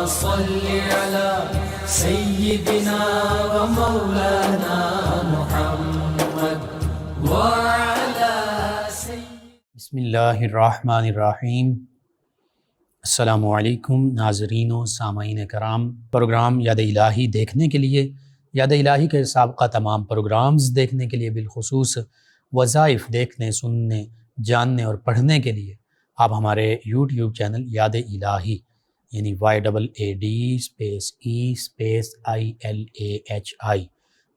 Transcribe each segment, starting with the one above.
صل على سيدنا ومولانا محمد وعلى بسم اللہ الرحمن الرحیم۔ السلام علیکم ناظرین و سامعین کرام۔ پروگرام یاد الہی دیکھنے کے لیے، یاد الہی کے سابقہ تمام پروگرامز دیکھنے کے لیے، بالخصوص وظائف دیکھنے، سننے، جاننے اور پڑھنے کے لیے آپ ہمارے یوٹیوب چینل یاد الہی یعنی YADSPECILAHI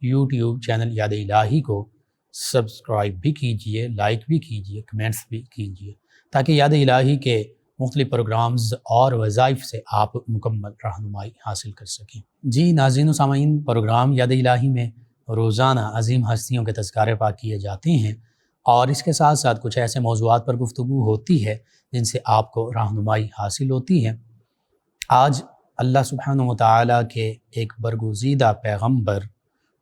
یوٹیوب چینل یاد الہی کو سبسکرائب بھی کیجئے، لائک بھی کیجئے، کمنٹس بھی کیجئے، تاکہ یاد الہی کے مختلف پروگرامز اور وظائف سے آپ مکمل رہنمائی حاصل کر سکیں۔ جی ناظرین و سامعین، پروگرام یاد الہی میں روزانہ عظیم ہستیوں کے تذکارے پاک کیے جاتے ہیں، اور اس کے ساتھ ساتھ کچھ ایسے موضوعات پر گفتگو ہوتی ہے جن سے آپ کو رہنمائی حاصل ہوتی ہے۔ آج اللہ سبحانہ و تعالیٰ کے ایک برگزیدہ پیغمبر،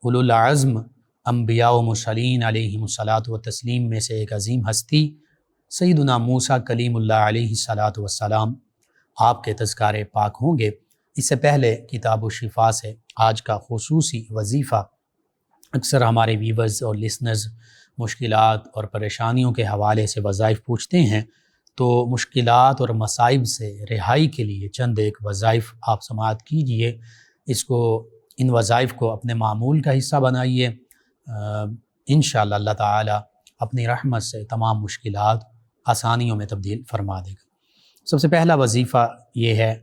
اولو العزم انبیاء و مرسلین علیہم الصلاۃ والتسلیم میں سے ایک عظیم ہستی سیدنا موسیٰ کلیم اللہ علیہ الصلاۃ والسلام، آپ کے تذکارے پاک ہوں گے۔ اس سے پہلے کتاب الشفا سے آج کا خصوصی وظیفہ، اکثر ہمارے ویورز اور لسنرز مشکلات اور پریشانیوں کے حوالے سے وظائف پوچھتے ہیں، تو مشکلات اور مصائب سے رہائی کے لیے چند ایک وظائف آپ سماعت کیجئے۔ ان وظائف کو اپنے معمول کا حصہ بنائیے، انشاءاللہ اللہ تعالی اپنی رحمت سے تمام مشکلات آسانیوں میں تبدیل فرما دے گا۔ سب سے پہلا وظیفہ یہ ہے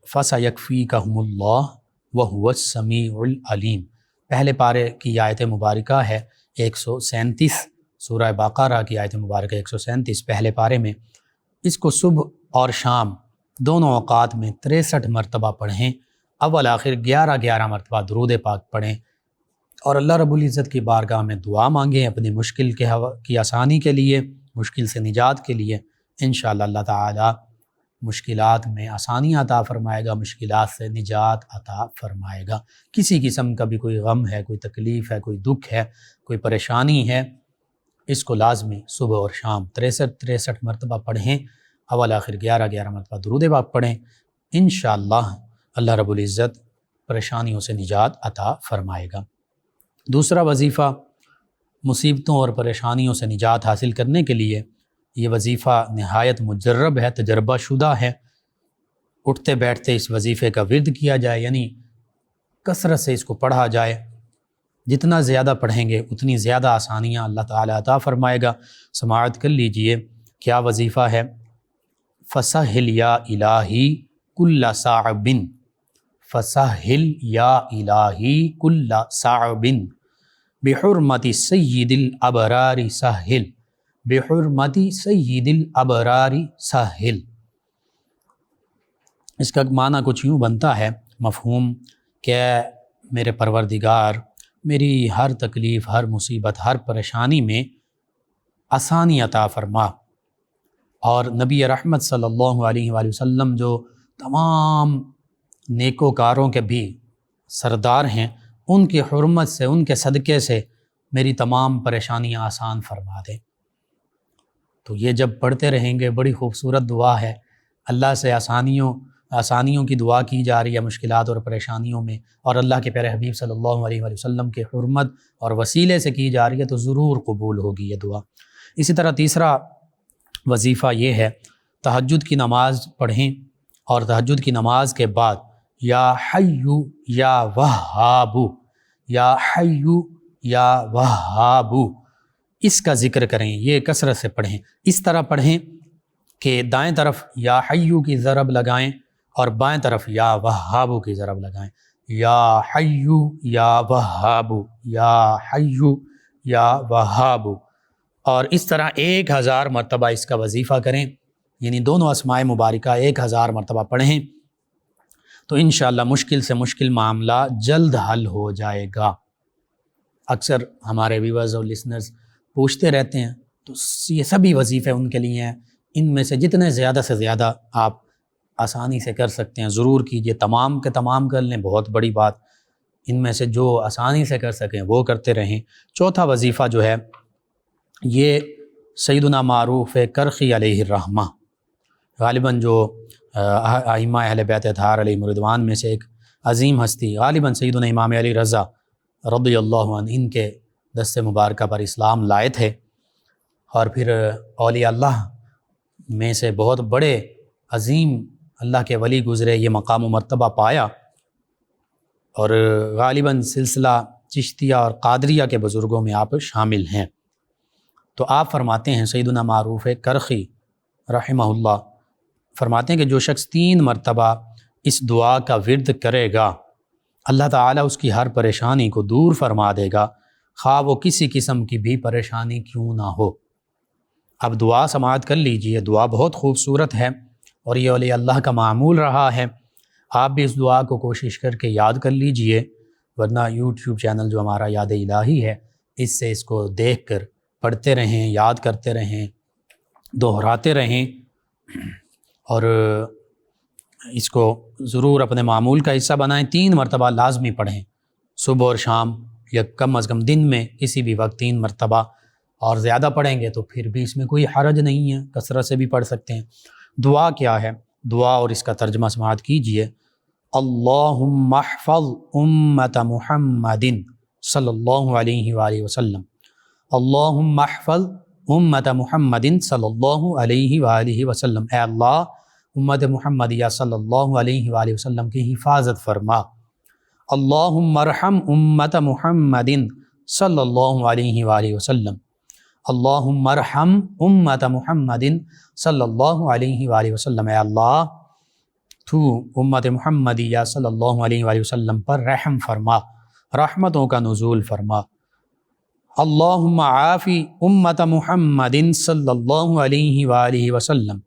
فَسَيَكْفِيكَهُمُ اللَّهُ وَهُوَ السَّمِيعُ الْعَلِيمُ۔ پہلے پارے کی آیت مبارکہ ہے 137، سورہ بقرہ کی آیت مبارکہ 137 پہلے پارے میں۔ اس کو صبح اور شام دونوں اوقات میں 63 مرتبہ پڑھیں، اول آخر 11 مرتبہ درود پاک پڑھیں، اور اللہ رب العزت کی بارگاہ میں دعا مانگیں اپنی مشکل کی آسانی کے لیے، مشکل سے نجات کے لیے۔ انشاءاللہ اللہ تعالی مشکلات میں آسانی عطا فرمائے گا، مشکلات سے نجات عطا فرمائے گا۔ کسی قسم کا بھی کوئی غم ہے، کوئی تکلیف ہے، کوئی دکھ ہے، کوئی پریشانی ہے، اس کو لازمی صبح اور شام 63 مرتبہ پڑھیں، اول آخر 11 مرتبہ درود پاک پڑھیں۔ انشاءاللہ اللہ رب العزت پریشانیوں سے نجات عطا فرمائے گا۔ دوسرا وظیفہ مصیبتوں اور پریشانیوں سے نجات حاصل کرنے کے لیے، یہ وظیفہ نہایت مجرب ہے، تجربہ شدہ ہے۔ اٹھتے بیٹھتے اس وظیفے کا ورد کیا جائے، یعنی کثرت سے اس کو پڑھا جائے۔ جتنا زیادہ پڑھیں گے اتنی زیادہ آسانیاں اللہ تعالی عطا فرمائے گا۔ سماعت کر لیجئے، کیا وظیفہ ہے؟ فَسَهِّلْ يَا إِلَٰهِي كُلَّ صَعْبٍ، فَسَهِّلْ يَا إِلَٰهِي كُلَّ صَعْبٍ بِحُرْمَةِ سَيِّدِ الْأَبْرَارِ سَهِّلْ، بِحُرْمَةِ سَيِّدِ الْأَبْرَارِ سَهِّلْ۔ اس کا معنی کچھ یوں بنتا ہے، مفہوم، کہ میرے پروردگار میری ہر تکلیف، ہر مصیبت، ہر پریشانی میں آسانی عطا فرما، اور نبی رحمت صلی اللہ علیہ وآلہ وسلم جو تمام نیکوکاروں کے بھی سردار ہیں، ان کی حرمت سے، ان کے صدقے سے میری تمام پریشانیاں آسان فرما دے۔ تو یہ جب پڑھتے رہیں گے، بڑی خوبصورت دعا ہے، اللہ سے آسانیوں کی دعا کی جا رہی ہے مشکلات اور پریشانیوں میں، اور اللہ کے پیارے حبیب صلی اللہ علیہ وآلہ وسلم کے حرمت اور وسیلے سے کی جا رہی ہے، تو ضرور قبول ہوگی یہ دعا۔ اسی طرح تیسرا وظیفہ یہ ہے، تہجد کی نماز پڑھیں، اور تہجد کی نماز کے بعد یا حیو یا وہابو، یا حیو یا وہابو، اس کا ذکر کریں، یہ کثرت سے پڑھیں۔ اس طرح پڑھیں کہ دائیں طرف یا حیو کی ضرب لگائیں اور بائیں طرف یا وہابو کی ضرب لگائیں، یا حیو یا وہابو، یا حیو یا وہابو، اور اس طرح 1000 مرتبہ اس کا وظیفہ کریں، یعنی دونوں اسماء مبارکہ 1000 مرتبہ پڑھیں، تو انشاءاللہ مشکل سے مشکل معاملہ جلد حل ہو جائے گا۔ اکثر ہمارے ویورز اور لسنرز پوچھتے رہتے ہیں، تو یہ سبھی وظیفے ان کے لیے ہیں، ان میں سے جتنے زیادہ سے زیادہ آپ آسانی سے کر سکتے ہیں ضرور کیجئے، تمام کے تمام کر لیں، بہت بڑی بات، ان میں سے جو آسانی سے کر سکیں وہ کرتے رہیں۔ چوتھا وظیفہ جو ہے یہ سیدنا معروف کرخی علیہ الرحمہ، غالباً جو ائمہ اہل بیت اطہار علیہم رضوان میں سے ایک عظیم ہستی غالباً سیدنا امام علی رضا رضی اللہ عنہ ان کے دست مبارکہ پر اسلام لائے تھے، اور پھر اولیاء اللہ میں سے بہت بڑے عظیم اللہ کے ولی گزرے، یہ مقام و مرتبہ پایا، اور غالباً سلسلہ چشتیہ اور قادریہ کے بزرگوں میں آپ شامل ہیں۔ تو آپ فرماتے ہیں سیدنا معروف کرخی رحمہ اللہ فرماتے ہیں کہ جو شخص 3 مرتبہ اس دعا کا ورد کرے گا، اللہ تعالیٰ اس کی ہر پریشانی کو دور فرما دے گا، خواہ وہ کسی قسم کی بھی پریشانی کیوں نہ ہو۔ اب دعا سماعت کر لیجئے، دعا بہت خوبصورت ہے اور یہ اولیاء اللہ کا معمول رہا ہے۔ آپ بھی اس دعا کو کوشش کر کے یاد کر لیجئے، ورنہ یوٹیوب چینل جو ہمارا یاد الہی ہے اس سے اس کو دیکھ کر پڑھتے رہیں، یاد کرتے رہیں، دہراتے رہیں، اور اس کو ضرور اپنے معمول کا حصہ بنائیں۔ 3 مرتبہ لازمی پڑھیں، صبح اور شام، یا کم از کم دن میں کسی بھی وقت 3 مرتبہ، اور زیادہ پڑھیں گے تو پھر بھی اس میں کوئی حرج نہیں ہے، کثرت سے بھی پڑھ سکتے ہیں۔ دعا کیا ہے؟ دعا اور اس کا ترجمہ سماعت کیجئے۔ اللہم احفظ امت محمد صلی اللہ علیہ وآلہ وسلم، اللہم احفظ امت محمد صلی اللہ علیہ وآلہ وسلم، اے اللہ امت محمدیہ صلی اللہ علیہ وآلہ وسلم کی حفاظت فرما۔ اللہم ارحم امت محمد صلی اللہ علیہ وآلہ وسلم، اللہم ارحم امت محمد صلی اللہ علیہ وآلہ وسلم، اے اللہ تو امت محمدیہ صلی اللہ علیہ وآلہ وسلم پر رحم فرما، رحمتوں کا نزول فرما۔ اللہم عافی امت محمد صلی اللہ علیہ وآلہ وسلم،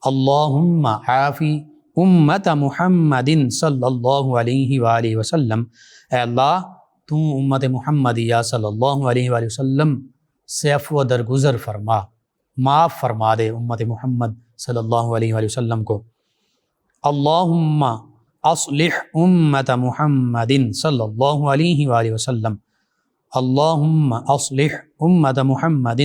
اللہم عافی امت محمد صلی اللہ علیہ وآلہ وسلم، اے اللہ تو امت محمدیہ صلی اللہ علیہ وآلہ وسلم سے عفو درگزر فرما، معاف فرما دے امت محمد صلی اللہ علیہ وآلہ وسلم کو۔ اللہم اصلح امت محمد صلی اللہ علیہ وآلہ وسلم، اللہم اصلح امت محمد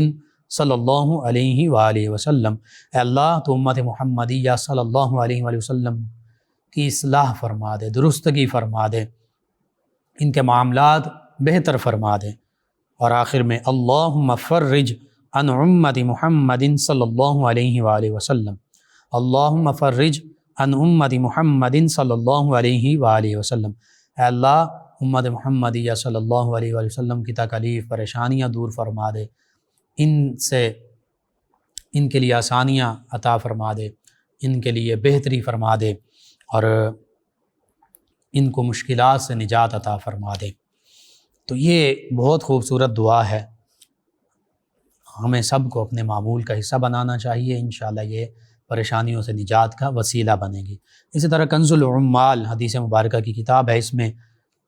صلی اللہ علیہ وآلہ وسلم، اے اللہ تو امت محمدیہ صلی اللہ علیہ وآلہ وسلم کی اصلاح فرما دے، درستگی فرما دے، ان کے معاملات بہتر فرما دے۔ اور آخر میں اللہم فرج عن امت محمد صلی اللہ علیہ وآلہ وسلم، اللہم فرج عن امت محمد صلی اللہ علیہ وآلہ وسلم، اے اللہ امت محمدیہ صلی اللہ علیہ وآلہ وسلم کی تکالیف پریشانیاں دور فرما دے، ان کے لیے آسانیاں عطا فرما دے، ان کے لیے بہتری فرما دے، اور ان کو مشکلات سے نجات عطا فرما دے۔ تو یہ بہت خوبصورت دعا ہے، ہمیں سب کو اپنے معمول کا حصہ بنانا چاہیے، انشاءاللہ یہ پریشانیوں سے نجات کا وسیلہ بنے گی۔ اسی طرح کنز العمال حدیث مبارکہ کی کتاب ہے، اس میں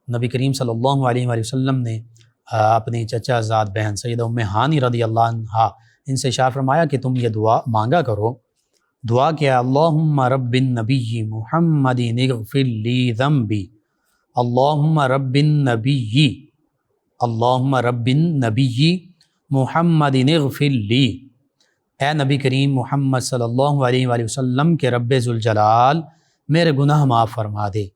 نبی کریم صلی اللہ علیہ وآلہ وسلم نے اپنی چچا زاد بہن سیدہ ام ہانی رضی اللہ عنہا ان سے ارشاد فرمایا کہ تم یہ دعا مانگا کرو۔ دعا کیا؟ اللہم رب النبی محمد اغفر لی ذنبی، اللہم رب النبی، اللہم رب النبی محمد اغفر لی، اے نبی کریم محمد صلی اللہ علیہ وآلہ وسلم کے رب ذوالجلال میرے گناہ معاف فرما دے،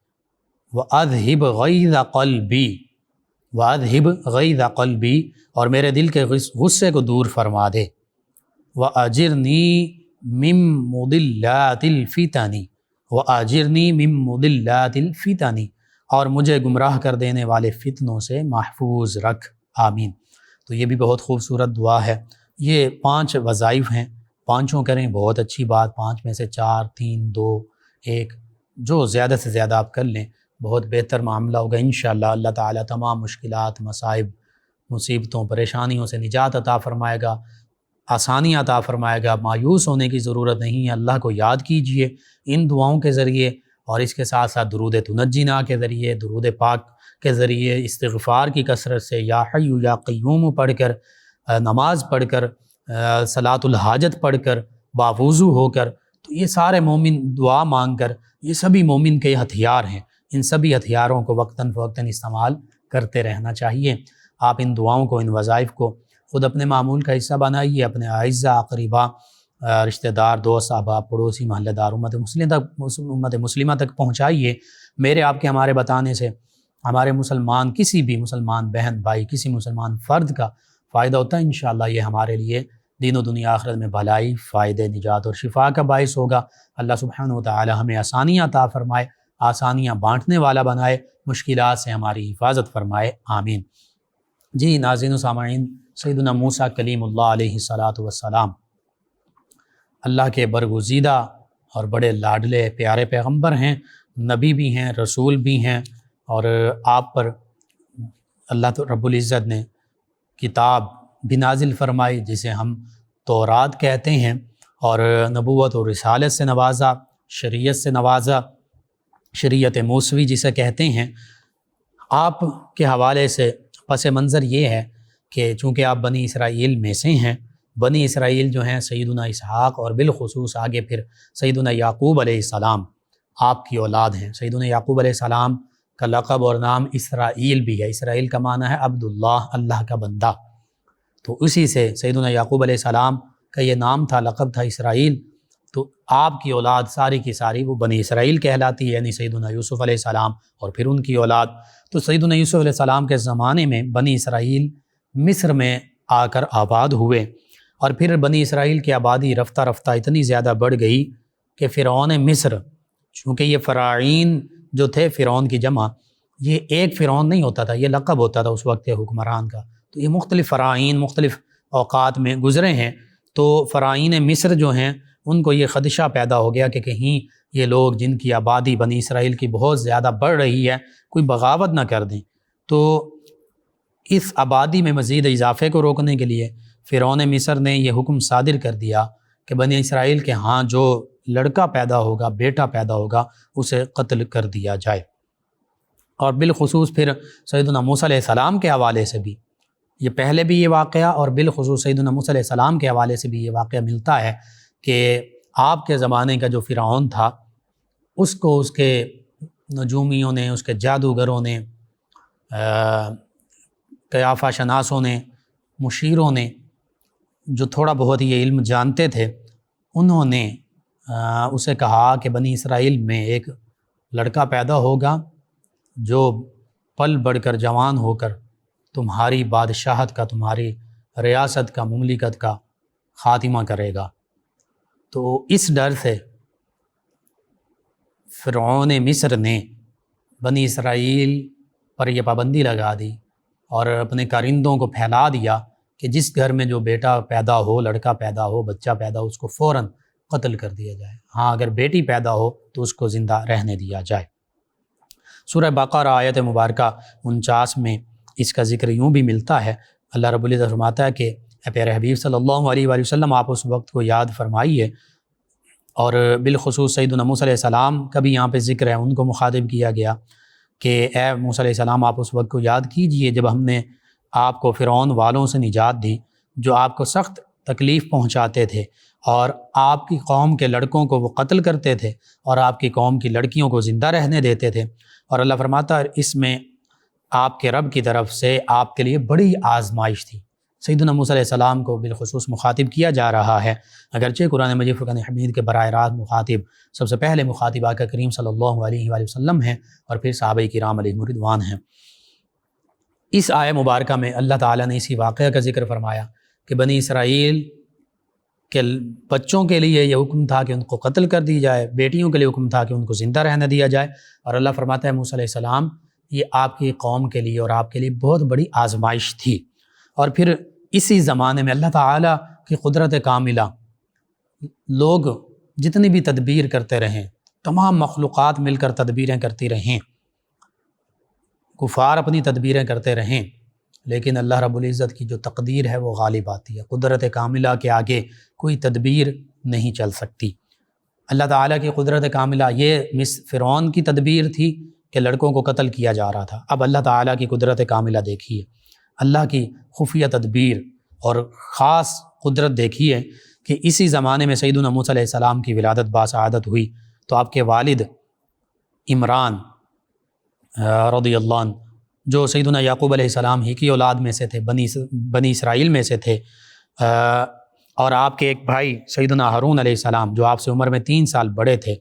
وَأَذْهِبْ غَيْظَ قَلْبِي، وَأَذْهِبْ غَيْظَ قَلْبِي، اور میرے دل کے غصے کو دور فرما دے، وَأَجِرْنِي مِن مُضِلَّاتِ الْفِتَنِ، وَأَجِرْنِي مِن مُضِلَّاتِ الْفِتَنِ، اور مجھے گمراہ کر دینے والے فتنوں سے محفوظ رکھ، آمین۔ تو یہ بھی بہت خوبصورت دعا ہے۔ یہ 5 وظائف ہیں، 5 کریں بہت اچھی بات، 5 میں سے 4 3 2 1 جو زیادہ سے زیادہ آپ کر لیں بہت بہتر معاملہ ہوگا انشاءاللہ۔ اللہ تعالیٰ تمام مشکلات، مصائب، مصیبتوں، پریشانیوں سے نجات عطا فرمائے گا، آسانی عطا فرمائے گا۔ مایوس ہونے کی ضرورت نہیں ہے، اللہ کو یاد کیجئے ان دعاؤں کے ذریعے، اور اس کے ساتھ ساتھ درود تنجینا کے ذریعے، درود پاک کے ذریعے، استغفار کی کثرت سے، یا حی یا قیوم پڑھ کر، نماز پڑھ کر، صلاۃ الحاجت پڑھ کر، باوضو ہو کر، تو یہ سارے مومن دعا مانگ کر، یہ سبھی مومن کے ہتھیار ہیں، ان سبھی ہتھیاروں کو وقتاً فوقتاً استعمال کرتے رہنا چاہیے۔ آپ ان دعاؤں کو، ان وظائف کو خود اپنے معمول کا حصہ بنائیے، اپنے اعزہ اقربا رشتہ دار، دوست، احباب، پڑوسی، محلہ دار، امت مسلمہ تک پہنچائیے۔ میرے آپ کے ہمارے بتانے سے ہمارے مسلمان، کسی بھی مسلمان بہن بھائی، کسی مسلمان فرد کا فائدہ ہوتا ہے۔ انشاءاللہ یہ ہمارے لیے دین و دنیا آخرت میں بھلائی، فائدے، نجات اور شفا کا باعث ہوگا۔ اللہ سبحانہ وتعالی ہمیں آسانیاں عطا فرمائے، آسانیاں بانٹنے والا بنائے، مشکلات سے ہماری حفاظت فرمائے، آمین۔ جی ناظرین و سامعین، سیدنا موسیٰ کلیم اللہ علیہ السلام اللہ کے برگزیدہ اور بڑے لاڈلے پیارے پیغمبر ہیں، نبی بھی ہیں، رسول بھی ہیں، اور آپ پر اللہ رب العزت نے کتاب بھی نازل فرمائی جسے ہم تورات کہتے ہیں، اور نبوت و رسالت سے نوازا، شریعت سے نوازا، شریعت موسوی جسے کہتے ہیں۔ آپ کے حوالے سے پس منظر یہ ہے کہ چونکہ آپ بنی اسرائیل میں سے ہیں، بنی اسرائیل جو ہیں سیدنا اسحاق اور بالخصوص آگے پھر سیدنا یعقوب علیہ السلام آپ کی اولاد ہیں۔ سیدنا یعقوب علیہ السلام کا لقب اور نام اسرائیل بھی ہے۔ اسرائیل کا معنی ہے عبداللہ، اللہ کا بندہ، تو اسی سے سیدنا یعقوب علیہ السلام کا یہ نام تھا، لقب تھا اسرائیل۔ تو آپ کی اولاد ساری کی ساری وہ بنی اسرائیل کہلاتی ہے، یعنی سیدنا یوسف علیہ السلام اور پھر ان کی اولاد۔ تو سیدنا یوسف علیہ السلام کے زمانے میں بنی اسرائیل مصر میں آ کر آباد ہوئے، اور پھر بنی اسرائیل کی آبادی رفتہ رفتہ اتنی زیادہ بڑھ گئی کہ فرعون مصر، چونکہ یہ فراعین جو تھے، فرعون کی جمع، یہ ایک فرعون نہیں ہوتا تھا، یہ لقب ہوتا تھا اس وقت کے حکمران کا، تو یہ مختلف فراعین مختلف اوقات میں گزرے ہیں۔ تو فراعین مصر جو ہیں ان کو یہ خدشہ پیدا ہو گیا کہ کہیں یہ لوگ جن کی آبادی بنی اسرائیل کی بہت زیادہ بڑھ رہی ہے کوئی بغاوت نہ کر دیں، تو اس آبادی میں مزید اضافے کو روکنے کے لیے فرعون مصر نے یہ حکم صادر کر دیا کہ بنی اسرائیل کے ہاں جو لڑکا پیدا ہوگا، بیٹا پیدا ہوگا، اسے قتل کر دیا جائے۔ اور بالخصوص پھر سیدنا موسیٰ علیہ السلام کے حوالے سے بھی یہ پہلے بھی یہ واقعہ، اور بالخصوص سیدنا موسیٰ علیہ السلام کے حوالے سے بھی یہ واقعہ ملتا ہے کہ آپ کے زمانے کا جو فرعون تھا، اس کو اس کے نجومیوں نے، اس کے جادوگروں نے، قیافہ شناسوں نے، مشیروں نے، جو تھوڑا بہت یہ علم جانتے تھے، انہوں نے اسے کہا کہ بنی اسرائیل میں ایک لڑکا پیدا ہوگا جو پل بڑھ کر جوان ہو کر تمہاری بادشاہت کا، تمہاری ریاست کا، مملکت کا خاتمہ کرے گا۔ تو اس ڈر سے فرعون مصر نے بنی اسرائیل پر یہ پابندی لگا دی اور اپنے کارندوں کو پھیلا دیا کہ جس گھر میں جو بیٹا پیدا ہو، لڑکا پیدا ہو، بچہ پیدا ہو، اس کو فوراً قتل کر دیا جائے، ہاں اگر بیٹی پیدا ہو تو اس کو زندہ رہنے دیا جائے۔ سورہ بقرہ آیت مبارکہ 49 میں اس کا ذکر یوں بھی ملتا ہے، اللہ رب العزت فرماتا ہے کہ اے پیارے حبیب صلی اللہ علیہ وآلہ وسلم، آپ اس وقت کو یاد فرمائیے، اور بالخصوص سیدنا موسیٰ علیہ السلام کا بھی یہاں پہ ذکر ہے، ان کو مخاطب کیا گیا کہ اے موسیٰ علیہ السلام، آپ اس وقت کو یاد کیجئے جب ہم نے آپ کو فرعون والوں سے نجات دی، جو آپ کو سخت تکلیف پہنچاتے تھے اور آپ کی قوم کے لڑکوں کو وہ قتل کرتے تھے اور آپ کی قوم کی لڑکیوں کو زندہ رہنے دیتے تھے۔ اور اللہ فرماتا ہے اس میں آپ کے رب کی طرف سے آپ کے لیے بڑی آزمائش تھی۔ سیدنا موسیٰ علیہ السلام کو بالخصوص مخاطب کیا جا رہا ہے، اگرچہ قرآن مجید فرقان حمید کے براہ راست مخاطب سب سے پہلے مخاطب آقا کریم صلی اللہ علیہ وآلہ وسلم ہیں، اور پھر صحابہ کرام علیہم رضوان ہیں۔ اس آیہ مبارکہ میں اللہ تعالیٰ نے اسی واقعہ کا ذکر فرمایا کہ بنی اسرائیل کے بچوں کے لیے یہ حکم تھا کہ ان کو قتل کر دی جائے، بیٹیوں کے لیے حکم تھا کہ ان کو زندہ رہنے دیا جائے، اور اللہ فرماتا ہے موسیٰ علیہ السلام یہ آپ کی قوم کے لیے اور آپ کے لیے بہت بڑی آزمائش تھی۔ اور پھر اسی زمانے میں اللہ تعالیٰ کی قدرت کاملہ، لوگ جتنی بھی تدبیر کرتے رہیں، تمام مخلوقات مل کر تدبیریں کرتی رہیں، کفار اپنی تدبیریں کرتے رہیں، لیکن اللہ رب العزت کی جو تقدیر ہے وہ غالب آتی ہے۔ قدرت کاملہ کے آگے کوئی تدبیر نہیں چل سکتی۔ اللہ تعالیٰ کی قدرت کاملہ، یہ فرعون کی تدبیر تھی کہ لڑکوں کو قتل کیا جا رہا تھا، اب اللہ تعالیٰ کی قدرت کاملہ دیکھیے، اللہ کی خفیہ تدبیر اور خاص قدرت دیکھیے کہ اسی زمانے میں سیدنا موسیٰ علیہ السلام کی ولادت باسعادت ہوئی تو آپ کے والد عمران رضی اللہ عنہ، جو سیدنا یعقوب علیہ السلام ہی کی اولاد میں سے تھے، بنی اسرائیل میں سے تھے، اور آپ کے ایک بھائی سیدنا ہارون علیہ السلام جو آپ سے عمر میں 3 سال بڑے تھے،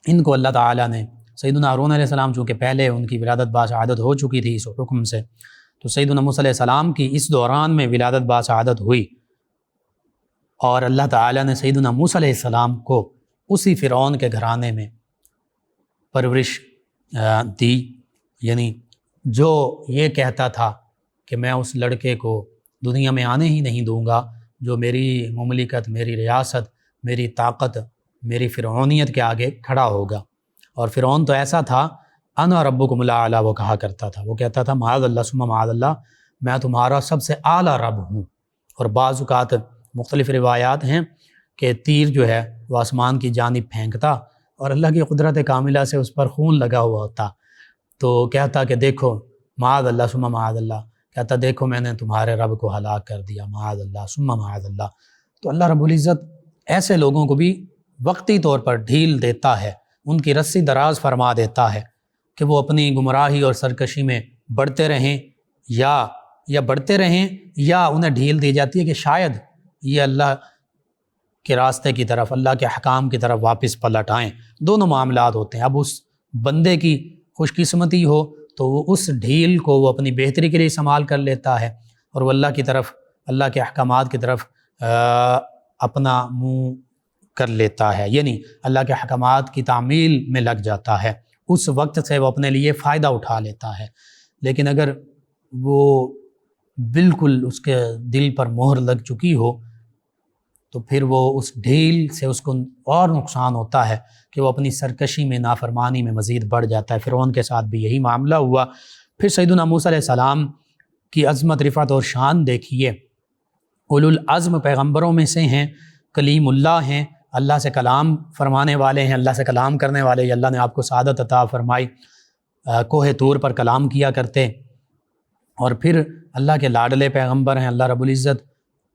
ان کو اللہ تعالیٰ نے، سیدنا ہارون علیہ السلام چونکہ پہلے ان کی ولادت باشہادت ہو چکی تھی اس حکم سے، تو سیدنا موسیٰ علیہ السلام کی اس دوران میں ولادت باشہادت ہوئی، اور اللہ تعالیٰ نے سیدنا موسیٰ علیہ السلام کو اسی فرعون کے گھرانے میں پرورش دی، یعنی جو یہ کہتا تھا کہ میں اس لڑکے کو دنیا میں آنے ہی نہیں دوں گا جو میری مملکت، میری ریاست، میری طاقت، میری فرعونیت کے آگے کھڑا ہوگا۔ اور فرعون تو ایسا تھا، انا ربکم الاعلی وہ کہا کرتا تھا، وہ کہتا تھا معاذ اللہ ثم معاذ اللہ، میں تمہارا سب سے اعلیٰ رب ہوں۔ اور بعض اوقات مختلف روایات ہیں کہ تیر جو ہے وہ آسمان کی جانب پھینکتا اور اللہ کی قدرت کاملہ سے اس پر خون لگا ہوا ہوتا، تو کہتا کہ دیکھو معاذ اللہ ثم معاذ اللہ، کہتا دیکھو میں نے تمہارے رب کو ہلاک کر دیا، معاذ اللہ ثم معاذ اللہ۔ تو اللہ رب العزت ایسے لوگوں کو بھی وقتی طور پر ڈھیل دیتا ہے، ان کی رسی دراز فرما دیتا ہے کہ وہ اپنی گمراہی اور سرکشی میں بڑھتے رہیں یا بڑھتے رہیں، یا انہیں ڈھیل دی جاتی ہے کہ شاید یہ اللہ کے راستے کی طرف، اللہ کے حکام کی طرف واپس پلٹ آئیں۔ دونوں معاملات ہوتے ہیں۔ اب اس بندے کی خوش قسمتی ہو تو وہ اس ڈھیل کو وہ اپنی بہتری کے لیے استعمال کر لیتا ہے، اور وہ اللہ کی طرف، اللہ کے احکامات کی طرف اپنا منہ کر لیتا ہے، یعنی اللہ کے احکامات کی تعمیل میں لگ جاتا ہے، اس وقت سے وہ اپنے لیے فائدہ اٹھا لیتا ہے۔ لیکن اگر وہ بالکل اس کے دل پر مہر لگ چکی ہو تو پھر وہ اس ڈھیل سے اس کو اور نقصان ہوتا ہے کہ وہ اپنی سرکشی میں، نافرمانی میں مزید بڑھ جاتا ہے۔ فرعون کے ساتھ بھی یہی معاملہ ہوا۔ پھر سیدنا موسیٰ علیہ السلام کی عظمت، رفعت اور شان دیکھیے، اولو العزم پیغمبروں میں سے ہیں، کلیم اللہ ہیں، اللہ سے کلام فرمانے والے ہیں، اللہ سے کلام کرنے والے، اللہ نے آپ کو سعادت عطا فرمائی، کوہ طور پر کلام کیا کرتے، اور پھر اللہ کے لاڈلے پیغمبر ہیں۔ اللہ رب العزت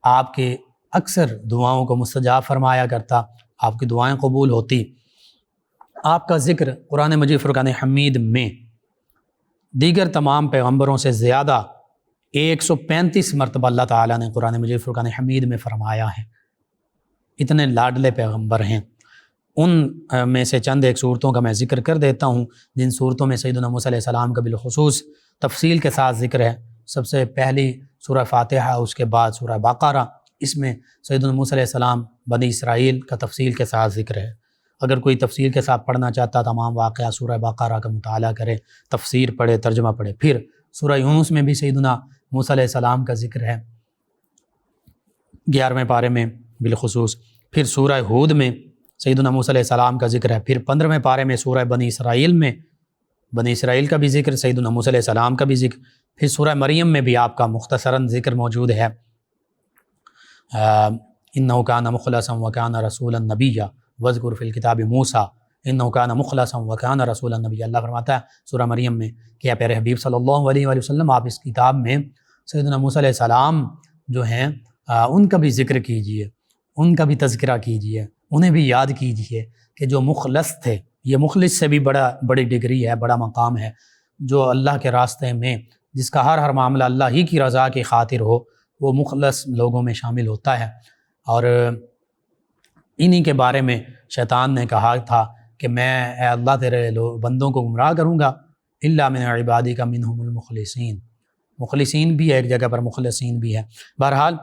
آپ کے اکثر دعاؤں کو مستجاب فرمایا کرتا، آپ کی دعائیں قبول ہوتی۔ آپ کا ذکر قرآن مجید فرقان حمید میں دیگر تمام پیغمبروں سے زیادہ 135 مرتبہ اللہ تعالیٰ نے قرآن مجید فرقان حمید میں فرمایا ہے۔ اتنے لاڈلے پیغمبر ہیں۔ ان میں سے چند ایک صورتوں کا میں ذکر کر دیتا ہوں، جن صورتوں میں سیدنا موسیٰ علیہ السلام کا بالخصوص تفصیل کے ساتھ ذکر ہے۔ سب سے پہلی سورہ فاتحہ، اس کے بعد سورہ بقرہ، اس میں سیدنا موسیٰ علیہ السلام بنی اسرائیل کا تفصیل کے ساتھ ذکر ہے۔ اگر کوئی تفصیل کے ساتھ پڑھنا چاہتا تمام واقعہ سورہ بقرہ کا مطالعہ کرے، تفسیر پڑھے، ترجمہ پڑھے۔ پھر سورہ یونس میں بھی سیدنا موسیٰ علیہ السلام کا ذکر ہے 11ویں پارے میں بالخصوص۔ پھر سورہ ہود میں سیدنا موسیٰ علیہ السلام کا ذکر ہے۔ پھر 15ویں پارے میں سورہ بنی اسرائیل میں بنی اسرائیل کا بھی ذکر، سیدنا موسیٰ علیہ السلام کا بھی ذکر۔ پھر سورہ مریم میں بھی آپ کا مختصراً ذکر موجود ہے، انہ کان مخلصا وکان رسولا نبیا واذکر فی الکتاب موسیٰ انہ کان مخلصا وکان رسولا نبیا۔ اللہ فرماتا ہے سورہ مریم میں کہ اے پیارے حبیب صلی اللہ علیہ وآلہ وسلم، آپ اس کتاب میں سیدنا موسیٰ علیہ السلام جو ہیں ان کا بھی ذکر کیجئے، ان کا بھی تذکرہ کیجئے، انہیں بھی یاد کیجئے کہ جو مخلص تھے۔ یہ مخلص سے بھی بڑی ڈگری ہے، بڑا مقام ہے، جو اللہ کے راستے میں، جس کا ہر معاملہ اللہ ہی کی رضا کی خاطر ہو، وہ مخلص لوگوں میں شامل ہوتا ہے۔ اور انہی کے بارے میں شیطان نے کہا تھا کہ میں اے اللہ تیرے بندوں کو گمراہ کروں گا، الا من عبادک منہم المخلصین۔ مخلصین بھی ہے، ایک جگہ پر مخلصین بھی ہے۔ بہرحال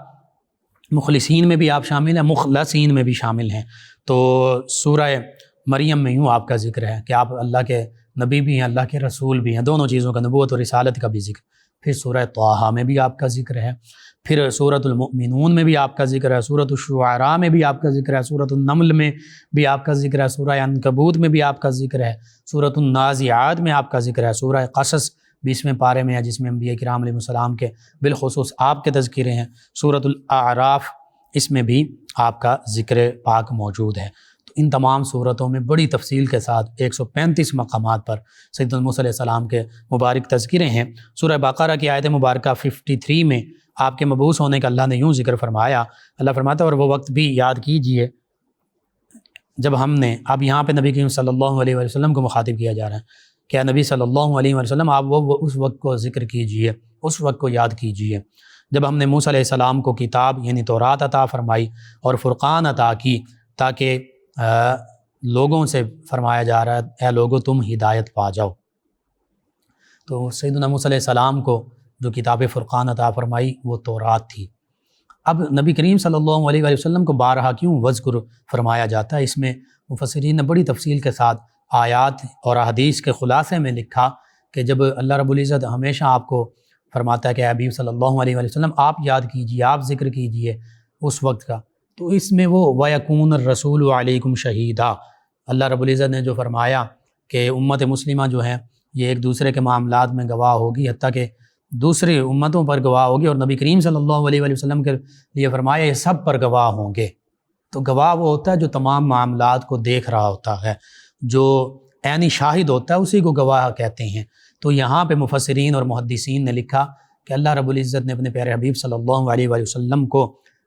مخلصین میں بھی آپ شامل ہیں، مخلصین میں بھی شامل ہیں۔ تو سورہ مریم میں یوں آپ کا ذکر ہے کہ آپ اللہ کے نبی بھی ہیں، اللہ کے رسول بھی ہیں، دونوں چیزوں کا، نبوت اور رسالت کا بھی ذکر۔ پھر سورہ طٰہٰ میں بھی آپ کا ذکر ہے، پھر سورۃ المؤمنون میں بھی آپ کا ذکر ہے، سورۃ الشعراء میں بھی آپ کا ذکر ہے، سورۃ النمل میں بھی آپ کا ذکر ہے، سورہ عنکبوت میں بھی آپ کا ذکر ہے، سورۃ النازعات میں آپ کا ذکر ہے، سورہ قصص 20ویں پارے میں ہے جس میں انبیاء کرام علیہ السلام کے بالخصوص آپ کے تذکرے ہیں، سورۃ الاعراف اس میں بھی آپ کا ذکر پاک موجود ہے۔ تو ان تمام صورتوں میں بڑی تفصیل کے ساتھ 135 مقامات پر سیدنا موسیٰ علیہ السلام کے مبارک تذکرے ہیں۔ سورہ بقرہ کی آیت مبارکہ 53 میں آپ کے مبعوث ہونے کا اللہ نے یوں ذکر فرمایا۔ اللہ فرماتا ہے اور وہ وقت بھی یاد کیجئے جب ہم نے، اب یہاں پہ نبی کریم صلی اللہ علیہ وسلم کو مخاطب کیا جا رہا ہے کہ نبی صلی اللہ علیہ وسلم آپ وہ اس وقت کو ذکر کیجئے، اس وقت کو یاد کیجئے جب ہم نے موسیٰ علیہ السلام کو کتاب یعنی تورات عطا فرمائی اور فرقان عطا کی، تاکہ لوگوں سے فرمایا جا رہا ہے اے لوگوں تم ہدایت پا جاؤ۔ تو سیدنا موسیٰ علیہ السلام کو جو کتاب فرقان عطا فرمائی وہ تورات تھی۔ اب نبی کریم صلی اللہ علیہ وآلہ وسلم کو بارہا کیوں وذکر فرمایا جاتا ہے؟ اس میں مفسرین نے بڑی تفصیل کے ساتھ آیات اور احادیث کے خلاصے میں لکھا کہ جب اللہ رب العزت ہمیشہ آپ کو فرماتا ہے کہ حبیب صلی اللہ علیہ وآلہ وسلم آپ یاد کیجئے، آپ ذکر کیجئے اس وقت کا، تو اس میں وہ وَيَكُونَ الرَّسُولُ عَلَيْكُمْ شَهِيدًا، اللہ رب العزت نے جو فرمایا کہ امت مسلمہ جو ہیں یہ ایک دوسرے کے معاملات میں گواہ ہوگی، حتیٰ کہ دوسری امتوں پر گواہ ہوگی، اور نبی کریم صلی اللہ علیہ وآلہ وسلم کے لیے فرمایا یہ سب پر گواہ ہوں گے۔ تو گواہ وہ ہوتا ہے جو تمام معاملات کو دیکھ رہا ہوتا ہے، جو عینی شاہد ہوتا ہے اسی کو گواہ کہتے ہیں۔ تو یہاں پہ مفسرین اور محدثین نے لکھا کہ اللہ رب العزت نے اپنے پیارے حبیب صلی اللہ علیہ وآلہ وسلم کو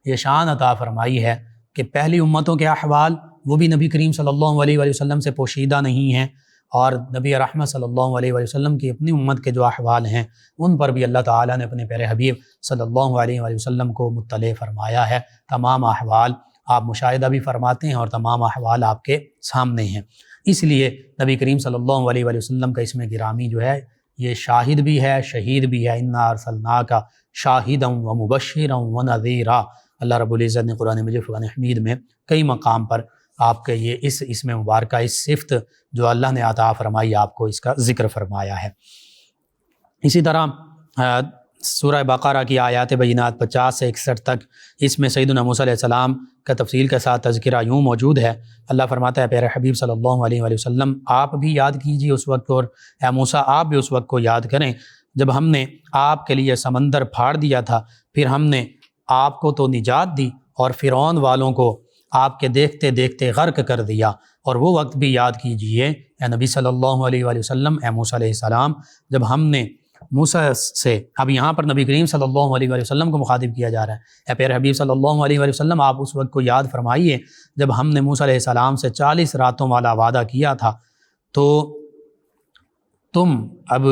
یہ شان عطا فرمائی ہے کہ پہلی امتوں کے احوال وہ بھی نبی کریم صلی اللہ علیہ وآلہ وسلم سے پوشیدہ نہیں ہیں، اور نبی رحمت صلی اللہ علیہ وآلہ وسلم کی اپنی امت کے جو احوال ہیں ان پر بھی اللہ تعالیٰ نے اپنے پیارے حبیب صلی اللہ علیہ وآلہ وسلم کو مطلع فرمایا ہے۔ تمام احوال آپ مشاہدہ بھی فرماتے ہیں اور تمام احوال آپ کے سامنے ہیں، اس لیے نبی کریم صلی اللہ علیہ وآلہ وسلم کا اسم گرامی جو ہے یہ شاہد بھی ہے، شہید بھی ہے۔ انا ارسلناک شاہدا ومبشرا ونذیرا، اللہ رب العزت نے قرآن مجید فرقان حمید میں کئی مقام پر آپ کے یہ اس اسم مبارکہ، اس صفت جو اللہ نے عطا فرمائی آپ کو، اس کا ذکر فرمایا ہے۔ اسی طرح سورہ بقرہ کی آیات بینات 50 سے 61 تک اس میں سیدنا موسیٰ علیہ السلام کا تفصیل کے ساتھ تذکرہ یوں موجود ہے۔ اللہ فرماتا ہے پیارے حبیب صلی اللہ علیہ وآلہ وسلم آپ بھی یاد کیجیے اس وقت، اور اے موسیٰ آپ بھی اس وقت کو یاد کریں جب ہم نے آپ کے لیے سمندر پھاڑ دیا تھا، پھر ہم نے آپ کو تو نجات دی اور فرعون والوں کو آپ کے دیکھتے دیکھتے غرق کر دیا، اور وہ وقت بھی یاد کیجئے اے نبی صلی اللہ علیہ وآلہ وسلم، اے موسیٰ علیہ السلام، جب ہم نے موسیٰ سے، اب یہاں پر نبی کریم صلی اللہ علیہ وآلہ وسلم کو مخاطب کیا جا رہا ہے، اے پیارے حبیب صلی اللہ علیہ وآلہ وسلم آپ اس وقت کو یاد فرمائیے جب ہم نے موسیٰ علیہ السلام سے 40 راتوں والا وعدہ کیا تھا، تو تم، اب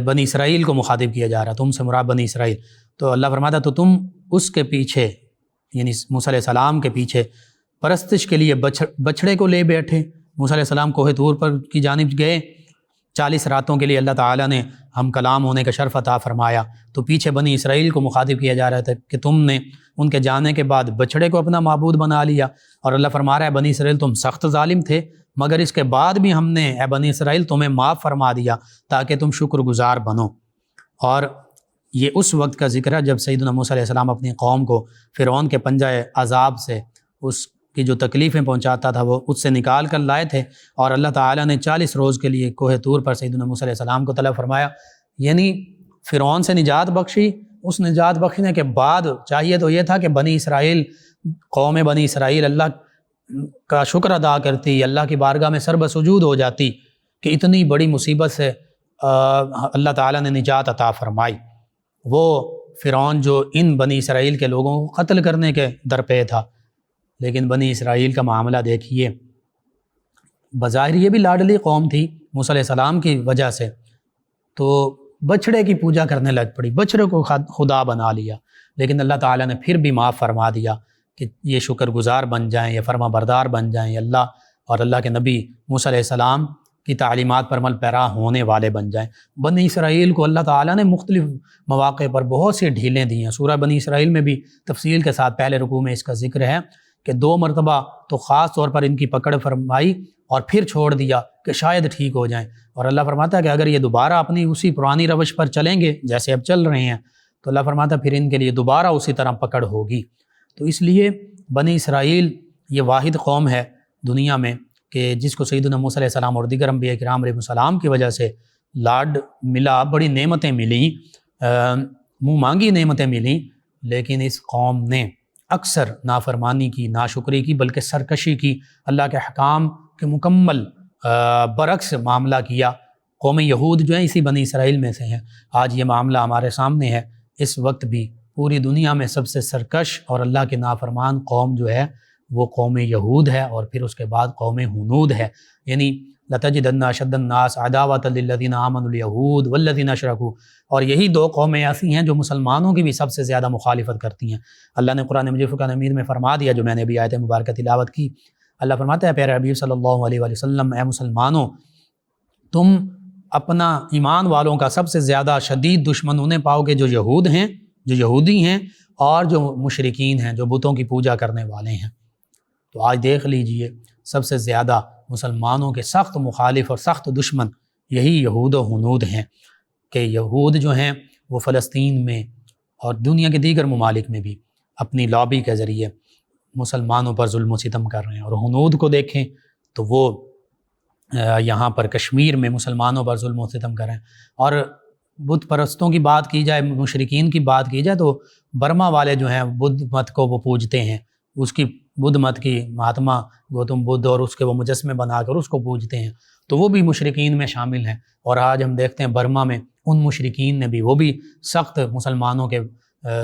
بنی اسرائیل کو مخاطب کیا جا رہا ہے، تم سے مراد بنی اسرائیل، تو اللہ فرماتا تو تم اس کے پیچھے یعنی موسیٰ علیہ السلام کے پیچھے پرستش کے لیے بچھڑے کو لے بیٹھے۔ موسیٰ علیہ السلام کوہ طور پر کی جانب گئے، 40 راتوں کے لیے اللہ تعالیٰ نے ہم کلام ہونے کا شرف عطا فرمایا، تو پیچھے بنی اسرائیل کو مخاطب کیا جا رہا تھا کہ تم نے ان کے جانے کے بعد بچھڑے کو اپنا معبود بنا لیا، اور اللہ فرما رہا ہے بنی اسرائیل تم سخت ظالم تھے، مگر اس کے بعد بھی ہم نے اے بنی اسرائیل تمہیں معاف فرما دیا تاکہ تم شکر گزار بنو۔ اور یہ اس وقت کا ذکر ہے جب سیدنا موسیٰ علیہ السلام اپنی قوم کو فرعون کے پنجہ عذاب سے، اس کی جو تکلیفیں پہنچاتا تھا وہ اس سے نکال کر لائے تھے، اور اللہ تعالیٰ نے 40 روز کے لیے کوہ طور پر سیدنا موسیٰ علیہ السلام کو طلب فرمایا، یعنی فرعون سے نجات بخشی۔ اس نجات بخشنے کے بعد چاہیے تو یہ تھا کہ بنی اسرائیل، قوم بنی اسرائیل اللہ کا شکر ادا کرتی، اللہ کی بارگاہ میں سر بسجود ہو جاتی کہ اتنی بڑی مصیبت سے اللہ تعالیٰ نے نجات عطا فرمائی۔ وہ فرعون جو ان بنی اسرائیل کے لوگوں کو قتل کرنے کے درپے تھا، لیکن بنی اسرائیل کا معاملہ دیکھیے، بظاہر یہ بھی لاڈلی قوم تھی موسیٰ علیہ السلام کی وجہ سے، تو بچھڑے کی پوجا کرنے لگ پڑی، بچھڑے کو خدا بنا لیا، لیکن اللہ تعالیٰ نے پھر بھی معاف فرما دیا کہ یہ شکر گزار بن جائیں، یہ فرما بردار بن جائیں، اللہ اور اللہ کے نبی موسیٰ علیہ السلام کی تعلیمات پر عمل پیرا ہونے والے بن جائیں۔ بنی اسرائیل کو اللہ تعالیٰ نے مختلف مواقع پر بہت سی ڈھیلیں دی ہیں، سورہ بنی اسرائیل میں بھی تفصیل کے ساتھ پہلے رکوع میں اس کا ذکر ہے کہ 2 مرتبہ تو خاص طور پر ان کی پکڑ فرمائی اور پھر چھوڑ دیا کہ شاید ٹھیک ہو جائیں، اور اللہ فرماتا ہے کہ اگر یہ دوبارہ اپنی اسی پرانی روش پر چلیں گے جیسے اب چل رہے ہیں تو اللہ فرماتا ہے پھر ان کے لیے دوبارہ اسی طرح پکڑ ہوگی۔ تو اس لیے بنی اسرائیل یہ واحد قوم ہے دنیا میں کہ جس کو سیدنا موسیٰ علیہ السلام اور دیگر انبیاء کرام علیہ السلام کی وجہ سے لاڈ ملا، بڑی نعمتیں ملیں، منہ مانگی نعمتیں ملیں، لیکن اس قوم نے اکثر نافرمانی کی، ناشکری کی، بلکہ سرکشی کی، اللہ کے حکام کے مکمل برعکس معاملہ کیا۔ قوم یہود جو ہیں اسی بنی اسرائیل میں سے ہیں، آج یہ معاملہ ہمارے سامنے ہے۔ اس وقت بھی پوری دنیا میں سب سے سرکش اور اللہ کے نافرمان قوم جو ہے وہ قوم یہود ہے، اور پھر اس کے بعد قوم ہنود ہے، یعنی لَتَجِدَنَّ أَشَدَّ النَّاسِ عَدَاوَةً لِلَّذِينَ آمَنُوا الْيَهُودُ وَالَّذِينَ أَشْرَكُوا، اور یہی دو قومیں ایسی ہیں جو مسلمانوں کی بھی سب سے زیادہ مخالفت کرتی ہیں۔ اللہ نے قرآن مجید فرقان حمید میں فرما دیا، جو میں نے بھی آیت مبارکہ تلاوت کی، اللہ فرماتا ہے پیارے حبیب صلی اللہ علیہ وآلہ وسلم، اے مسلمانوں، تم اپنا ایمان والوں کا سب سے زیادہ شدید دشمن انہیں پاؤ گے جو یہود ہیں، جو یہودی ہیں، اور جو مشرکین ہیں، جو بتوں کی پوجا کرنے والے ہیں۔ تو آج دیکھ لیجئے سب سے زیادہ مسلمانوں کے سخت مخالف اور سخت دشمن یہی یہود و ہنود ہیں، کہ یہود جو ہیں وہ فلسطین میں اور دنیا کے دیگر ممالک میں بھی اپنی لابی کے ذریعے مسلمانوں پر ظلم و ستم کر رہے ہیں، اور ہنود کو دیکھیں تو وہ یہاں پر کشمیر میں مسلمانوں پر ظلم و ستم کر رہے ہیں۔ اور بت پرستوں کی بات کی جائے، مشرکین کی بات کی جائے، تو برما والے جو ہیں بدھ مت کو وہ پوجتے ہیں، اس کی بدھ مت کی مہاتما گوتم بدھ اور اس کے وہ مجسمے بنا کر اس کو پوجتے ہیں، تو وہ بھی مشرکین میں شامل ہیں۔ اور آج ہم دیکھتے ہیں برما میں ان مشرکین نے بھی، وہ بھی سخت مسلمانوں کے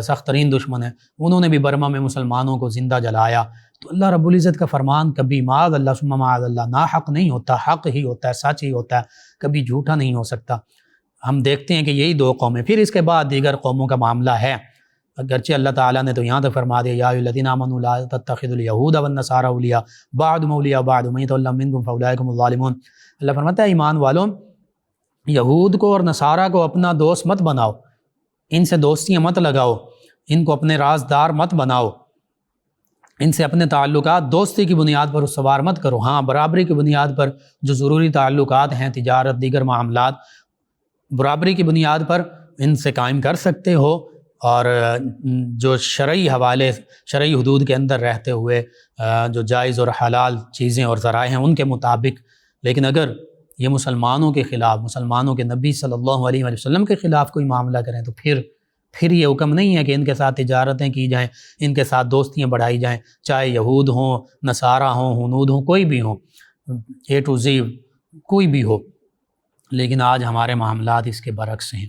سخت ترین دشمن ہیں، انہوں نے بھی برما میں مسلمانوں کو زندہ جلایا۔ تو اللہ رب العزت کا فرمان کبھی معاذ اللہ ثم معاذ اللہ ناحق نہیں ہوتا، حق ہی ہوتا ہے، سچ ہی ہوتا ہے، کبھی جھوٹا نہیں ہو سکتا۔ ہم دیکھتے ہیں کہ یہی دو قومیں، پھر اس کے بعد دیگر قوموں کا معاملہ ہے، اگرچہ اللہ تعالیٰ نے تو یہاں تک فرما دیا یا ایھا الذین آمنوا لا تتخذوا اليہود والنصارى اولیاء بعضهم اولیاء بعض ومن یتولهم منکم فاولئک هم الظالمون۔ اللہ فرماتا ہے ایمان والوں، یہود کو اور نصارہ کو اپنا دوست مت بناؤ، ان سے دوستیاں مت لگاؤ، ان کو اپنے رازدار مت بناؤ، ان سے اپنے تعلقات دوستی کی بنیاد پر استوار مت کرو۔ ہاں، برابری کی بنیاد پر جو ضروری تعلقات ہیں، تجارت، دیگر معاملات، برابری کی بنیاد پر ان سے قائم کر سکتے ہو، اور جو شرعی حوالے، شرعی حدود کے اندر رہتے ہوئے جو جائز اور حلال چیزیں اور ذرائع ہیں ان کے مطابق۔ لیکن اگر یہ مسلمانوں کے خلاف، مسلمانوں کے نبی صلی اللہ علیہ وسلم کے خلاف کوئی معاملہ کریں، تو پھر یہ حکم نہیں ہے کہ ان کے ساتھ تجارتیں کی جائیں، ان کے ساتھ دوستیاں بڑھائی جائیں، چاہے یہود ہوں، نصارہ ہوں، ہنود ہوں، کوئی بھی ہوں، اے ٹو زی کوئی بھی ہو۔ لیکن آج ہمارے معاملات اس کے برعکس ہیں۔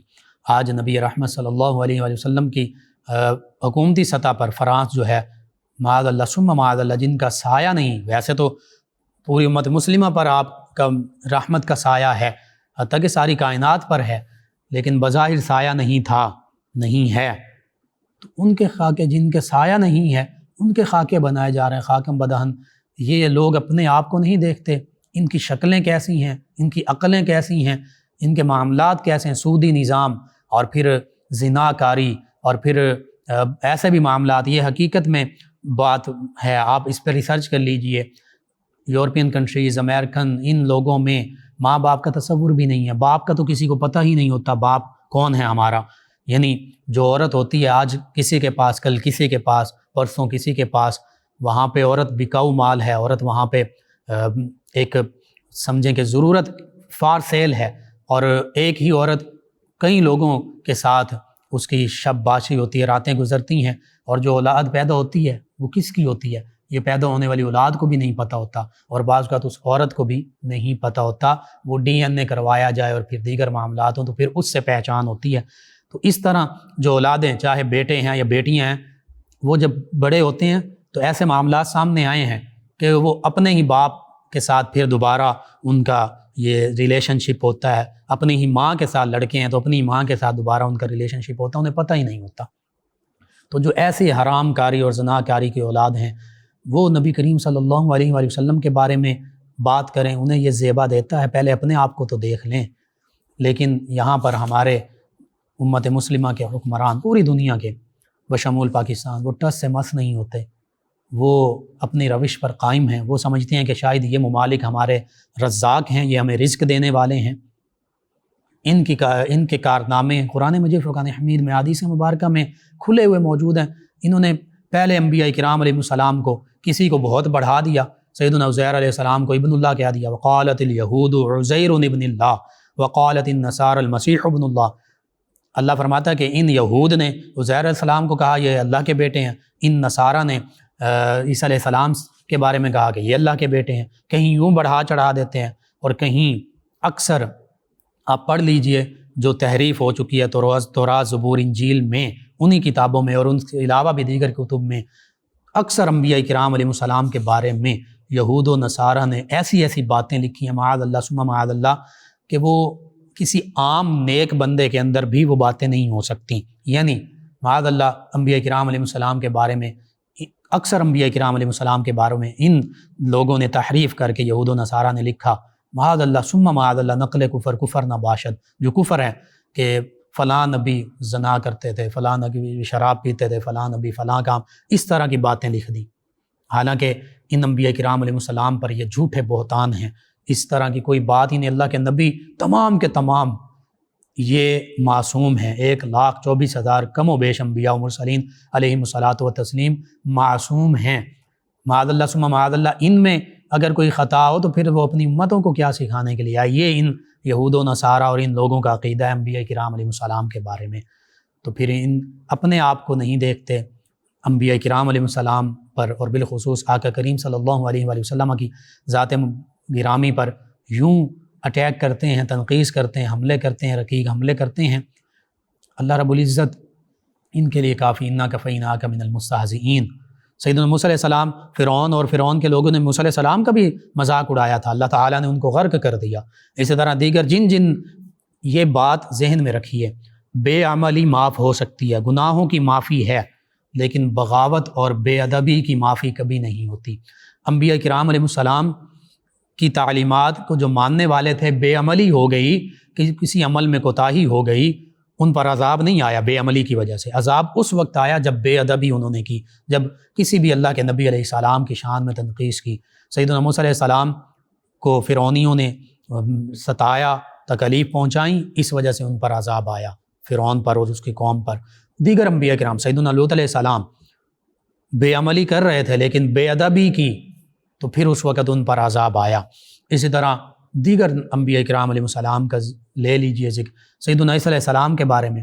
آج نبی رحمت صلی اللہ علیہ وسلم کی حکومتی سطح پر فرانس جو ہے، معاذ اللہ ثم معاذ اللہ، جن کا سایہ نہیں، ویسے تو پوری امت مسلمہ پر آپ کا رحمت کا سایہ ہے، حتیٰ کہ ساری کائنات پر ہے، لیکن بظاہر سایہ نہیں تھا، نہیں ہے، تو ان کے خاکے جن کے سایہ نہیں ہے ان کے خاکے بنائے جا رہے ہیں، خاکم بدہن۔ یہ لوگ اپنے آپ کو نہیں دیکھتے، ان کی شکلیں کیسی ہیں، ان کی عقلیں کیسی ہیں، ان کے معاملات کیسے ہیں، سودی نظام، اور پھر زنا کاری، اور پھر ایسے بھی معاملات۔ یہ حقیقت میں بات ہے، آپ اس پہ ریسرچ کر لیجئے۔ یورپین کنٹریز، امریکن، ان لوگوں میں ماں باپ کا تصور بھی نہیں ہے، باپ کا تو کسی کو پتہ ہی نہیں ہوتا باپ کون ہے ہمارا۔ یعنی جو عورت ہوتی ہے آج کسی کے پاس، کل کسی کے پاس، پرسوں کسی کے پاس، وہاں پہ عورت بکاؤ مال ہے، عورت وہاں پہ ایک سمجھیں کہ ضرورت فار سیل ہے، اور ایک ہی عورت کئی لوگوں کے ساتھ اس کی شب باشی ہوتی ہے، راتیں گزرتی ہیں، اور جو اولاد پیدا ہوتی ہے وہ کس کی ہوتی ہے، یہ پیدا ہونے والی اولاد کو بھی نہیں پتہ ہوتا، اور بعض اوقات اس عورت کو بھی نہیں پتہ ہوتا۔ وہ ڈی این اے کروایا جائے اور پھر دیگر معاملات ہوں تو پھر اس سے پہچان ہوتی ہے۔ تو اس طرح جو اولادیں، چاہے بیٹے ہیں یا بیٹیاں ہیں، وہ جب بڑے ہوتے ہیں تو ایسے معاملات سامنے آئے ہیں کہ وہ اپنے ہی باپ کے ساتھ پھر دوبارہ ان کا یہ ریلیشن شپ ہوتا ہے، اپنی ہی ماں کے ساتھ، لڑکے ہیں تو اپنی ماں کے ساتھ دوبارہ ان کا ریلیشن شپ ہوتا ہے، انہیں پتہ ہی نہیں ہوتا۔ تو جو ایسی حرام کاری اور زنا کاری کی اولاد ہیں، وہ نبی کریم صلی اللہ علیہ وآلہ وسلم کے بارے میں بات کریں، انہیں یہ زیبا دیتا ہے، پہلے اپنے آپ کو تو دیکھ لیں۔ لیکن یہاں پر ہمارے امت مسلمہ کے حکمران پوری دنیا کے بشمول پاکستان، وہ ٹس سے مس نہیں ہوتے، وہ اپنی روش پر قائم ہیں، وہ سمجھتے ہیں کہ شاید یہ ممالک ہمارے رزاق ہیں، یہ ہمیں رزق دینے والے ہیں۔ ان کے کارنامے قرآن مجید فرقان حمید میں، حدیث مبارکہ میں کھلے ہوئے موجود ہیں۔ انہوں نے پہلے انبیاء کرام علیہ السلام کو کسی کو بہت بڑھا دیا، سیدنا عزیر علیہ السلام کو ابن اللہ کہہ دیا، وقالت الیہود عزیر ابن اللہ وقالت النصارى المسیح ابن اللہ۔ اللہ فرماتا ہے کہ ان یہود نے عزیر علیہ السلام کو کہا یہ اللہ کے بیٹے ہیں، ان نصارہ نے عیسیٰ علیہ السلام کے بارے میں کہا کہ یہ اللہ کے بیٹے ہیں۔ کہیں یوں بڑھا چڑھا دیتے ہیں، اور کہیں اکثر آپ پڑھ لیجئے جو تحریف ہو چکی ہے تورات، زبور، انجیل میں، انہی کتابوں میں اور ان کے علاوہ بھی دیگر کتب میں، اکثر انبیاء کرام علیہ السلام کے بارے میں یہود و نصارہ نے ایسی ایسی باتیں لکھی ہیں معاذ اللہ ثم معاذ اللہ کہ وہ کسی عام نیک بندے کے اندر بھی وہ باتیں نہیں ہو سکتی. یعنی معاذ اللہ انبیاء کرام علیہ السلام کے بارے میں، اکثر انبیاء کرام علیہ السلام کے بارے میں ان لوگوں نے تحریف کر کے یہود و نصارہ نے لکھا معاذ اللہ ثم معاذ اللہ نقل کفر نہ باشد، جو کفر ہے کہ فلاں نبی زنا کرتے تھے، فلاں نبی شراب پیتے تھے، فلاں نبی فلاں کام، اس طرح کی باتیں لکھ دی. حالانکہ ان انبیاء کرام علیہ السلام پر یہ جھوٹے بہتان ہیں. اس طرح کی کوئی بات ہی نہیں. اللہ کے نبی تمام کے تمام یہ معصوم ہیں. 1,24,000 کم و بیش انبیاء و مرسلین علیہم الصلاۃ و تسلیم معصوم ہیں. معاذ اللہ ثم معاذ اللہ ان میں اگر کوئی خطا ہو تو پھر وہ اپنی امتوں کو کیا سکھانے کے لیے آئے. یہ ان یہود و نصارہ اور ان لوگوں کا عقیدہ ہے انبیاء کرام علیہ السلام کے بارے میں. تو پھر ان اپنے آپ کو نہیں دیکھتے انبیاء کرام علیہ السلام پر اور بالخصوص آقا کریم صلی اللہ علیہ وآلہ وسلم کی ذات گرامی پر یوں اٹیک کرتے ہیں، تنقیص کرتے ہیں، حملے کرتے ہیں، رقیق حملے کرتے ہیں. اللہ رب العزت ان کے لیے کافی انا کفیناک من المستہزئین. سیدنا موسیٰ علیہ السلام فرعون اور فرعون کے لوگوں نے موسیٰ علیہ السلام کا بھی مذاق اڑایا تھا، اللہ تعالیٰ نے ان کو غرق کر دیا. اسی طرح دیگر جن یہ بات ذہن میں رکھیے، بے عملی معاف ہو سکتی ہے، گناہوں کی معافی ہے، لیکن بغاوت اور بے ادبی کی معافی کبھی نہیں ہوتی. انبیاء کرام علیہ السلام کی تعلیمات کو جو ماننے والے تھے، بے عملی ہو گئی کہ کسی عمل میں کوتاہی ہو گئی، ان پر عذاب نہیں آیا بے عملی کی وجہ سے. عذاب اس وقت آیا جب بے ادبی انہوں نے کی، جب کسی بھی اللہ کے نبی علیہ السلام کی شان میں تنقیص کی. سیدنا موسیٰ علیہ السلام کو فرعونیوں نے ستایا، تکلیف پہنچائیں، اس وجہ سے ان پر عذاب آیا، فرعون پر اور اس کی قوم پر. دیگر انبیاء کرام، سیدنا لوط علیہ السلام بے عملی کر رہے تھے لیکن بے ادبی کی، تو پھر اس وقت ان پر عذاب آیا. اسی طرح دیگر انبیاء کرام علیہ السلام کا لے لیجئے ذکر، سیدنا عیسیٰ علیہ السلام کے بارے میں.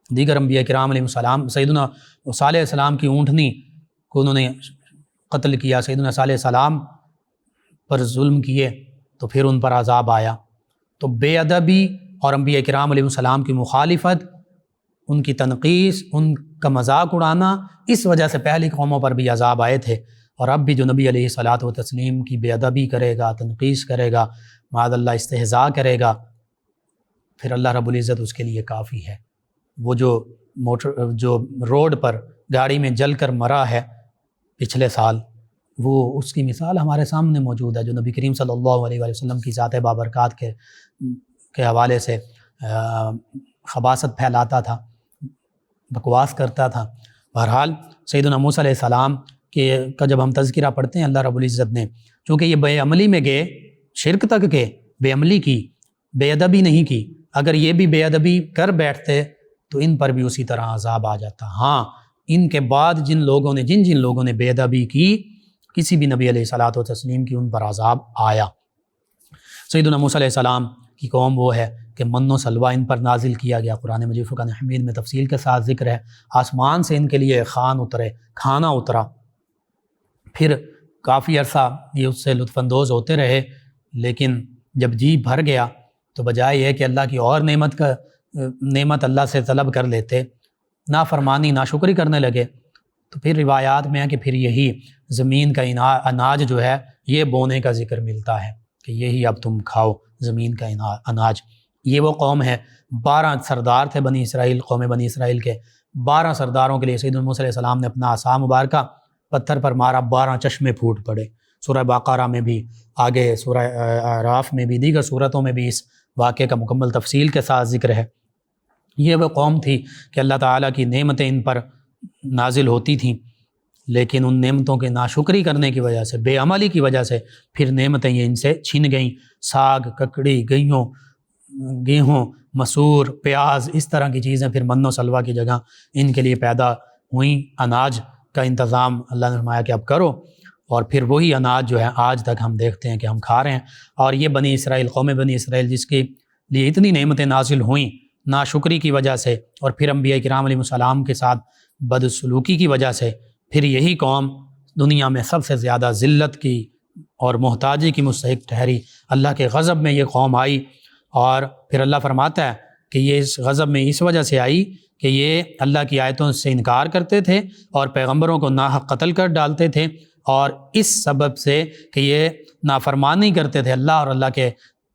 دیگر انبیاء کرام علیہ السلام، سیدنا صالح علیہ السلام کی اونٹنی کو انہوں نے قتل کیا، سیدنا صالح علیہ السلام پر ظلم کیے تو پھر ان پر عذاب آیا. تو بے ادبی اور انبیاء کرام علیہ السلام کی مخالفت، ان کی تنقیص، ان کا مذاق اڑانا، اس وجہ سے پہلی قوموں پر بھی عذاب آئے تھے. اور اب بھی جو نبی علیہ الصلاۃ و تسلیم کی بے ادبی کرے گا، تنقیص کرے گا، معاذ اللہ استہزاء کرے گا، پھر اللہ رب العزت اس کے لیے کافی ہے. وہ جو روڈ پر گاڑی میں جل کر مرا ہے پچھلے سال، وہ اس کی مثال ہمارے سامنے موجود ہے، جو نبی کریم صلی اللہ علیہ وآلہ وسلم کی ذات بابرکات کے حوالے سے خباثت پھیلاتا تھا، بکواس کرتا تھا. بہرحال سیدنا موسیٰ علیہ السلام کا جب ہم تذکرہ پڑھتے ہیں، اللہ رب العزت نے چونکہ یہ بے عملی میں گئے، شرک تک کے بے عملی کی، بے ادبی نہیں کی. اگر یہ بھی بے ادبی کر بیٹھتے تو ان پر بھی اسی طرح عذاب آ جاتا. ہاں، ان کے بعد جن لوگوں نے بے ادبی کی، کسی بھی نبی علیہ الصلاۃ و تسلیم کی، ان پر عذاب آیا. سیدنا موسیٰ علیہ السلام کی قوم وہ ہے کہ من و سلوہ ان پر نازل کیا گیا. قرآن مجید فرقان حمید میں تفصیل کے ساتھ ذکر ہے. آسمان سے ان کے لیے کھانا اترا. پھر کافی عرصہ یہ اس سے لطف اندوز ہوتے رہے، لیکن جب جی بھر گیا تو بجائے یہ کہ اللہ کی اور نعمت اللہ سے طلب کر لیتے، نافرمانی ناشکری کرنے لگے. تو پھر روایات میں ہے کہ پھر یہی زمین کا اناج جو ہے یہ بونے کا ذکر ملتا ہے کہ یہی اب تم کھاؤ زمین کا اناج. یہ وہ قوم ہے، 12 سردار تھے بنی اسرائیل، قوم بنی اسرائیل کے 12 سرداروں کے لیے سیدنا موسیٰ علیہ السلام نے اپنا عصا مبارکہ پتھر پر مارا، 12 چشمے پھوٹ پڑے. سورہ بقرہ میں بھی، آگے سورہ اعراف میں بھی، دیگر صورتوں میں بھی اس واقعے کا مکمل تفصیل کے ساتھ ذکر ہے. یہ وہ قوم تھی کہ اللہ تعالیٰ کی نعمتیں ان پر نازل ہوتی تھیں، لیکن ان نعمتوں کے ناشکری کرنے کی وجہ سے، بے عملی کی وجہ سے پھر نعمتیں یہ ان سے چھن گئیں. ساگ، ککڑی، گیہوں، مسور، پیاز، اس طرح کی چیزیں پھر من و سلوہ کی جگہ ان کے لیے پیدا ہوئیں. اناج کا انتظام اللہ نے فرمایا کہ اب کرو، اور پھر وہی اناج جو ہے آج تک ہم دیکھتے ہیں کہ ہم کھا رہے ہیں. اور یہ بنی اسرائیل، قوم بنی اسرائیل، جس کے لیے اتنی نعمتیں نازل ہوئیں ناشکری کی وجہ سے اور پھر انبیاء کرام علیہ السلام کے ساتھ بدسلوکی کی وجہ سے، پھر یہی قوم دنیا میں سب سے زیادہ ذلت کی اور محتاجی کی مستحق ٹھہری. اللہ کے غضب میں یہ قوم آئی، اور پھر اللہ فرماتا ہے کہ یہ اس غضب میں اس وجہ سے آئی کہ یہ اللہ کی آیتوں سے انکار کرتے تھے اور پیغمبروں کو ناحق قتل کر ڈالتے تھے اور اس سبب سے کہ یہ نافرمانی کرتے تھے اللہ اور اللہ کے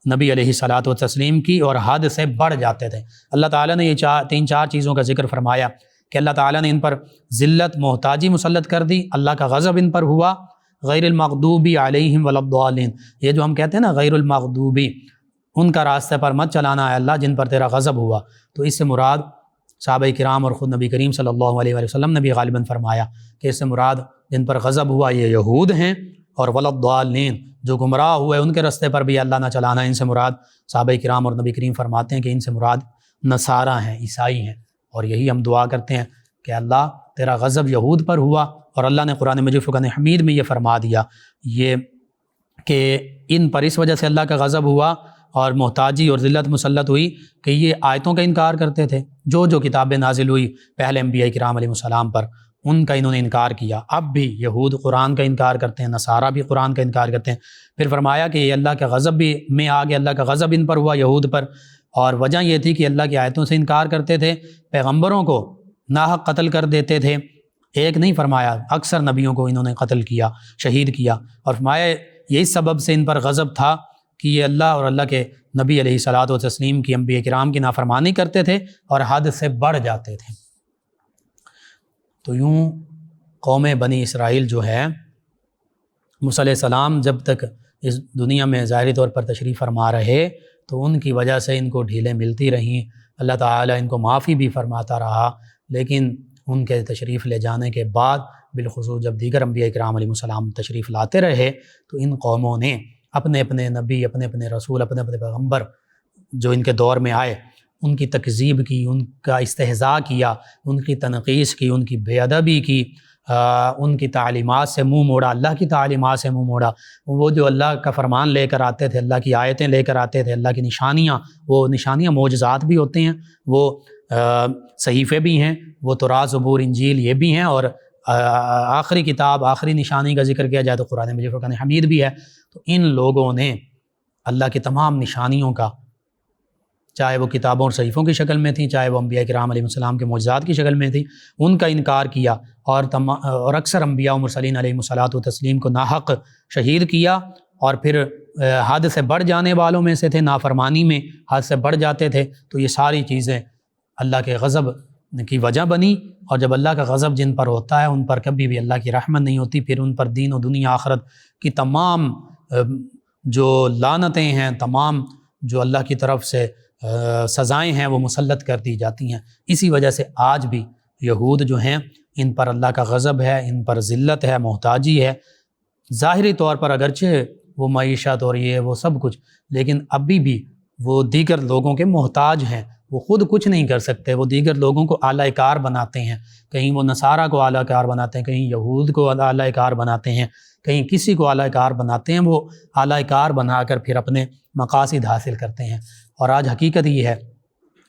نبی علیہ الصلاۃ والتسلیم کی، اور حد سے بڑھ جاتے تھے۔ اللہ تعالیٰ نے یہ تین چار چیزوں کا ذکر فرمایا کہ اللہ تعالیٰ نے ان پر ذلت، محتاجی مسلط کر دی، اللہ کا غضب ان پر ہوا، غیر المغضوبی علیہم ولا الضالین، یہ جو ہم کہتے ہیں نا غیر المغضوبی، ان کا راستے پر مت چلانا ہے اللہ جن پر تیرا غضب ہوا، تو اس سے مراد صحابہ کرام اور خود نبی کریم صلی اللہ علیہ وسلم نے بھی غالباً فرمایا کہ اس سے مراد جن پر غضب ہوا یہ یہود ہیں، اور ولا الضالین جو گمراہ ہوئے ان کے راستے پر بھی اللہ نہ چلانا، ان سے مراد صحابہ کرام اور نبی کریم فرماتے ہیں کہ ان سے مراد نصارہ ہیں، عیسائی ہیں۔ اور یہی ہم دعا کرتے ہیں کہ اللہ تیرا غضب یہود پر ہوا، اور اللہ نے قرآن مجید فرقان حمید میں یہ فرما دیا یہ کہ ان پر اس وجہ سے اللہ کا غضب ہوا اور محتاجی اور ذلت مسلط ہوئی کہ یہ آیتوں کا انکار کرتے تھے، جو کتابیں نازل ہوئی پہلے انبیاء کرام علیہ السلام پر ان کا انہوں نے انکار کیا۔ اب بھی یہود قرآن کا انکار کرتے ہیں، نصارہ بھی قرآن کا انکار کرتے ہیں۔ پھر فرمایا کہ یہ اللہ کا غضب بھی میں آ گیا، اللہ کا غضب ان پر ہوا یہود پر، اور وجہ یہ تھی کہ اللہ کی آیتوں سے انکار کرتے تھے، پیغمبروں کو ناحق قتل کر دیتے تھے، ایک نہیں فرمایا اکثر نبیوں کو انہوں نے قتل کیا، شہید کیا، اور فرمایا یہی سبب سے ان پر غضب تھا کہ یہ اللہ اور اللہ کے نبی علیہ الصلاۃ والتسلیم کی انبیاء کرام کی نافرمانی کرتے تھے اور حد سے بڑھ جاتے تھے۔ تو یوں قوم بنی اسرائیل جو ہے موسیٰ علیہ السلام جب تک اس دنیا میں ظاہری طور پر تشریف فرما رہے تو ان کی وجہ سے ان کو ڈھیلیں ملتی رہیں، اللہ تعالیٰ ان کو معافی بھی فرماتا رہا، لیکن ان کے تشریف لے جانے کے بعد بالخصوص جب دیگر انبیاء کرام علیہ السلام تشریف لاتے رہے تو ان قوموں نے اپنے اپنے نبی، اپنے اپنے رسول، اپنے اپنے پیغمبر جو ان کے دور میں آئے ان کی تکذیب کی، ان کا استہزاء کیا، ان کی تنقیص کی، ان کی بے ادبی کی، ان کی تعلیمات سے منہ موڑا، اللہ کی تعلیمات سے منہ موڑا۔ وہ جو اللہ کا فرمان لے کر آتے تھے، اللہ کی آیتیں لے کر آتے تھے، اللہ کی نشانیاں، وہ نشانیاں معجزات بھی ہوتے ہیں، وہ صحیفے بھی ہیں، وہ توراۃ، زبور، انجیل یہ بھی ہیں، اور آخری کتاب، آخری نشانی کا ذکر کیا جائے تو قرآن مجید فرقان حمید بھی ہے۔ تو ان لوگوں نے اللہ کی تمام نشانیوں کا، چاہے وہ کتابوں اور صحیفوں کی شکل میں تھیں، چاہے وہ انبیاء کرام علیہ السلام کے معجزات کی شکل میں تھیں، ان کا انکار کیا، اور اکثر انبیاء و مرسلین علیہ الصلاۃ والتسلیم کو ناحق شہید کیا، اور پھر حد سے بڑھ جانے والوں میں سے تھے، نافرمانی میں حد سے بڑھ جاتے تھے۔ تو یہ ساری چیزیں اللہ کے غضب کی وجہ بنی، اور جب اللہ کا غضب جن پر ہوتا ہے ان پر کبھی بھی اللہ کی رحمت نہیں ہوتی، پھر ان پر دین و دنیا آخرت کی تمام جو لعنتیں ہیں، تمام جو اللہ کی طرف سے سزائیں ہیں وہ مسلط کر دی جاتی ہیں۔ اسی وجہ سے آج بھی یہود جو ہیں ان پر اللہ کا غضب ہے، ان پر ذلت ہے، محتاجی ہے، ظاہری طور پر اگرچہ وہ معیشت اور یہ وہ سب کچھ، لیکن ابھی بھی وہ دیگر لوگوں کے محتاج ہیں، وہ خود کچھ نہیں کر سکتے، وہ دیگر لوگوں کو اعلی کار بناتے ہیں، کہیں وہ نصارہ کو اعلی کار بناتے ہیں، کہیں یہود کو اعلی کار بناتے ہیں، کہیں کسی کو اعلی کار بناتے ہیں، وہ اعلی کار بنا کر پھر اپنے مقاصد حاصل کرتے ہیں۔ اور آج حقیقت یہ ہے،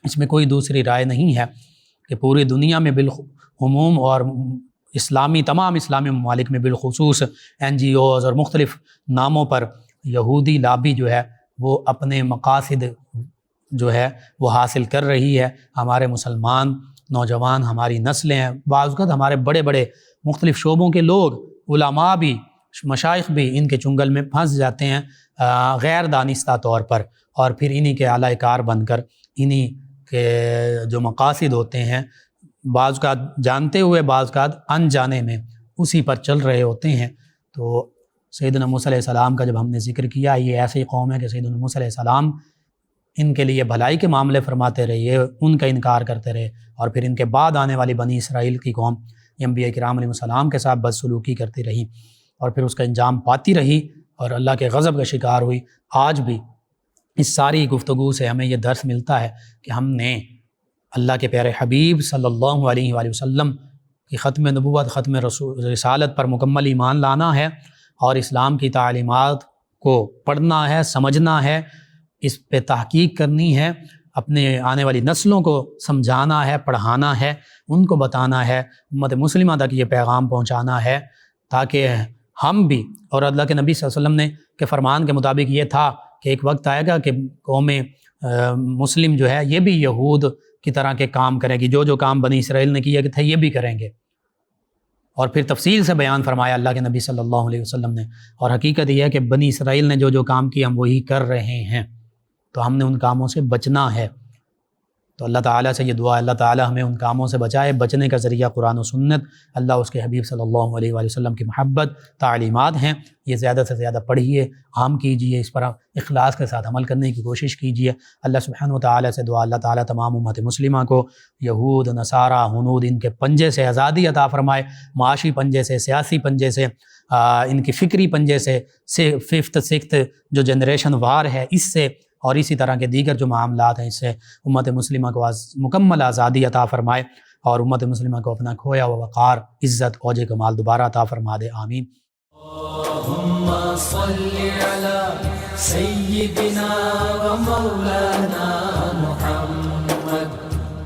اس میں کوئی دوسری رائے نہیں ہے کہ پوری دنیا میں بالعموم اور تمام اسلامی ممالک میں بالخصوص NGOs اور مختلف ناموں پر یہودی لابی جو ہے وہ اپنے مقاصد جو ہے وہ حاصل کر رہی ہے۔ ہمارے مسلمان نوجوان، ہماری نسلیں ہیں، بعض اوقات ہمارے بڑے بڑے مختلف شعبوں کے لوگ، علماء بھی، مشائخ بھی ان کے چنگل میں پھنس جاتے ہیں غیر دانستہ طور پر، اور پھر انہی کے اعلی کار بن کر انہی کے جو مقاصد ہوتے ہیں بعض اوقات جانتے ہوئے، بعض اوقات انجانے میں اسی پر چل رہے ہوتے ہیں۔ تو سیدنا موسیٰ علیہ السلام کا جب ہم نے ذکر کیا، یہ ایسی قوم ہے کہ سیدنا موسیٰ علیہ السلام ان کے لیے بھلائی کے معاملے فرماتے رہے، یہ ان کا انکار کرتے رہے، اور پھر ان کے بعد آنے والی بنی اسرائیل کی قوم انبیاء کرام علیہ السلام کے ساتھ بدسلوکی کرتی رہی، اور پھر اس کا انجام پاتی رہی اور اللہ کے غضب کا شکار ہوئی۔ آج بھی اس ساری گفتگو سے ہمیں یہ درس ملتا ہے کہ ہم نے اللہ کے پیارے حبیب صلی اللہ علیہ وآلہ وسلم کی ختم نبوت، ختم رسالت پر مکمل ایمان لانا ہے، اور اسلام کی تعلیمات کو پڑھنا ہے، سمجھنا ہے، اس پہ تحقیق کرنی ہے، اپنے آنے والی نسلوں کو سمجھانا ہے، پڑھانا ہے، ان کو بتانا ہے، امت مسلمہ تک یہ پیغام پہنچانا ہے، تاکہ ہم بھی، اور اللہ کے نبی صلی اللہ علیہ وسلم نے کے فرمان کے مطابق یہ تھا کہ ایک وقت آئے گا کہ قوم مسلم جو ہے یہ بھی یہود کی طرح کے کام کرے گی، جو کام بنی اسرائیل نے کیا تھے یہ بھی کریں گے۔ اور پھر تفصیل سے بیان فرمایا اللہ کے نبی صلی اللہ علیہ وسلم نے۔ اور حقیقت یہ ہے کہ بنی اسرائیل نے جو جو کام کیا ہم وہی کر رہے ہیں، تو ہم نے ان کاموں سے بچنا ہے۔ تو اللہ تعالیٰ سے یہ دعا، اللہ تعالیٰ ہمیں ان کاموں سے بچائے۔ بچنے کا ذریعہ قرآن و سنت، اللہ اس کے حبیب صلی اللہ علیہ وآلہ وسلم کی محبت، تعلیمات ہیں، یہ زیادہ سے زیادہ پڑھیے، عام کیجیے، اس پر اخلاص کے ساتھ عمل کرنے کی کوشش کیجیے۔ اللہ سبحانہ و تعالیٰ سے دعا، اللہ تعالیٰ تمام امت مسلمہ کو یہود، نصارہ، ہنود ان کے پنجے سے آزادی عطا فرمائے، معاشی پنجے سے، سیاسی پنجے سے، ان کی فکری پنجے سے، ففتھ سکتھ جو جنریشن وار ہے اس سے، اور اسی طرح کے دیگر جو معاملات ہیں اس سے امت مسلمہ کو مکمل آزادی عطا فرمائے، اور امت مسلمہ کو اپنا کھویا ہوا وقار، عزت، اوج کمال دوبارہ عطا فرما دے، آمین۔ اللہم صلی علی سیدنا و مولانا محمد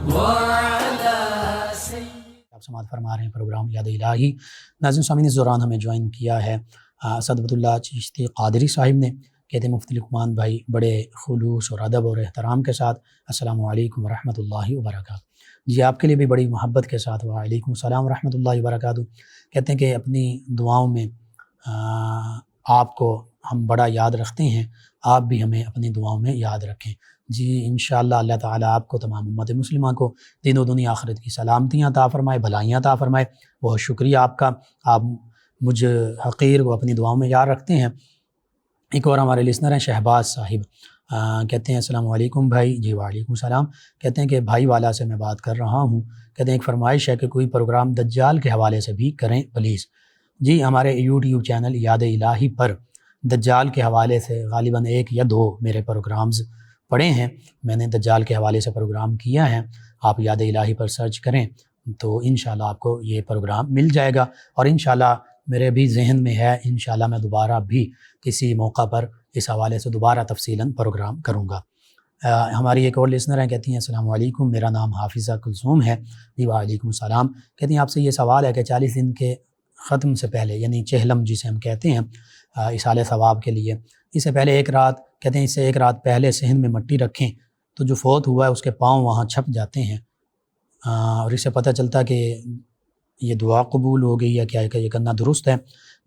وعلی آپ سماعت فرما رہے ہیں پروگرام یاد الہی۔ ناظرین سامعین، اس دوران ہمیں جوائن کیا ہے اسد اللہ چشتی قادری صاحب نے، کہتے ہیں مفتی لقمان بھائی بڑے خلوص اور ادب اور احترام کے ساتھ السلام علیکم ورحمۃ اللہ وبرکاتہ۔ جی آپ کے لیے بھی بڑی محبت کے ساتھ وعلیکم السلام ورحمۃ اللہ وبرکاتہ۔ کہتے ہیں کہ اپنی دعاؤں میں آپ کو ہم بڑا یاد رکھتے ہیں، آپ بھی ہمیں اپنی دعاؤں میں یاد رکھیں۔ جی انشاءاللہ اللہ تعالیٰ آپ کو، تمام امت مسلمہ کو دین و دنیا آخرت کی سلامتیاں عطا فرمائے، بھلائیاں عطا فرمائے۔ بہت شکریہ آپ کا، آپ مجھ حقیر کو اپنی دعاؤں میں یاد رکھتے ہیں۔ ایک اور ہمارے لسنر ہیں شہباز صاحب، کہتے ہیں السلام علیکم بھائی۔ جی وعلیکم السلام۔ کہتے ہیں کہ بھائی والا سے میں بات کر رہا ہوں، کہتے ہیں ایک فرمائش ہے کہ کوئی پروگرام دجال کے حوالے سے بھی کریں پلیز۔ جی ہمارے یوٹیوب چینل یاد الہی پر دجال کے حوالے سے غالباً 1 یا 2 میرے پروگرامز پڑے ہیں، میں نے دجال کے حوالے سے پروگرام کیا ہے، آپ یاد الہی پر سرچ کریں تو انشاءاللہ آپ کو یہ پروگرام مل جائے گا، اور انشاءاللہ میرے بھی ذہن میں ہے انشاءاللہ میں دوبارہ بھی کسی موقع پر اس حوالے سے دوبارہ تفصیلاً پروگرام کروں گا۔ ہماری ایک اور لسنر ہیں، کہتی ہیں السلام علیکم، میرا نام حافظہ کلثوم ہے۔ جی وعلیکم السلام۔ کہتی ہیں آپ سے یہ سوال ہے کہ 40 دن کے ختم سے پہلے، یعنی چہلم جسے ہم کہتے ہیں اصالہ ثواب کے لیے، اس سے پہلے 1 رات، کہتے ہیں اس سے 1 رات پہلے صحن میں مٹی رکھیں تو جو فوت ہوا ہے اس کے پاؤں وہاں چھپ جاتے ہیں، اور اس سے پتہ چلتا کہ یہ دعا قبول ہو گئی یا کیا کہ یہ کرنا درست ہے۔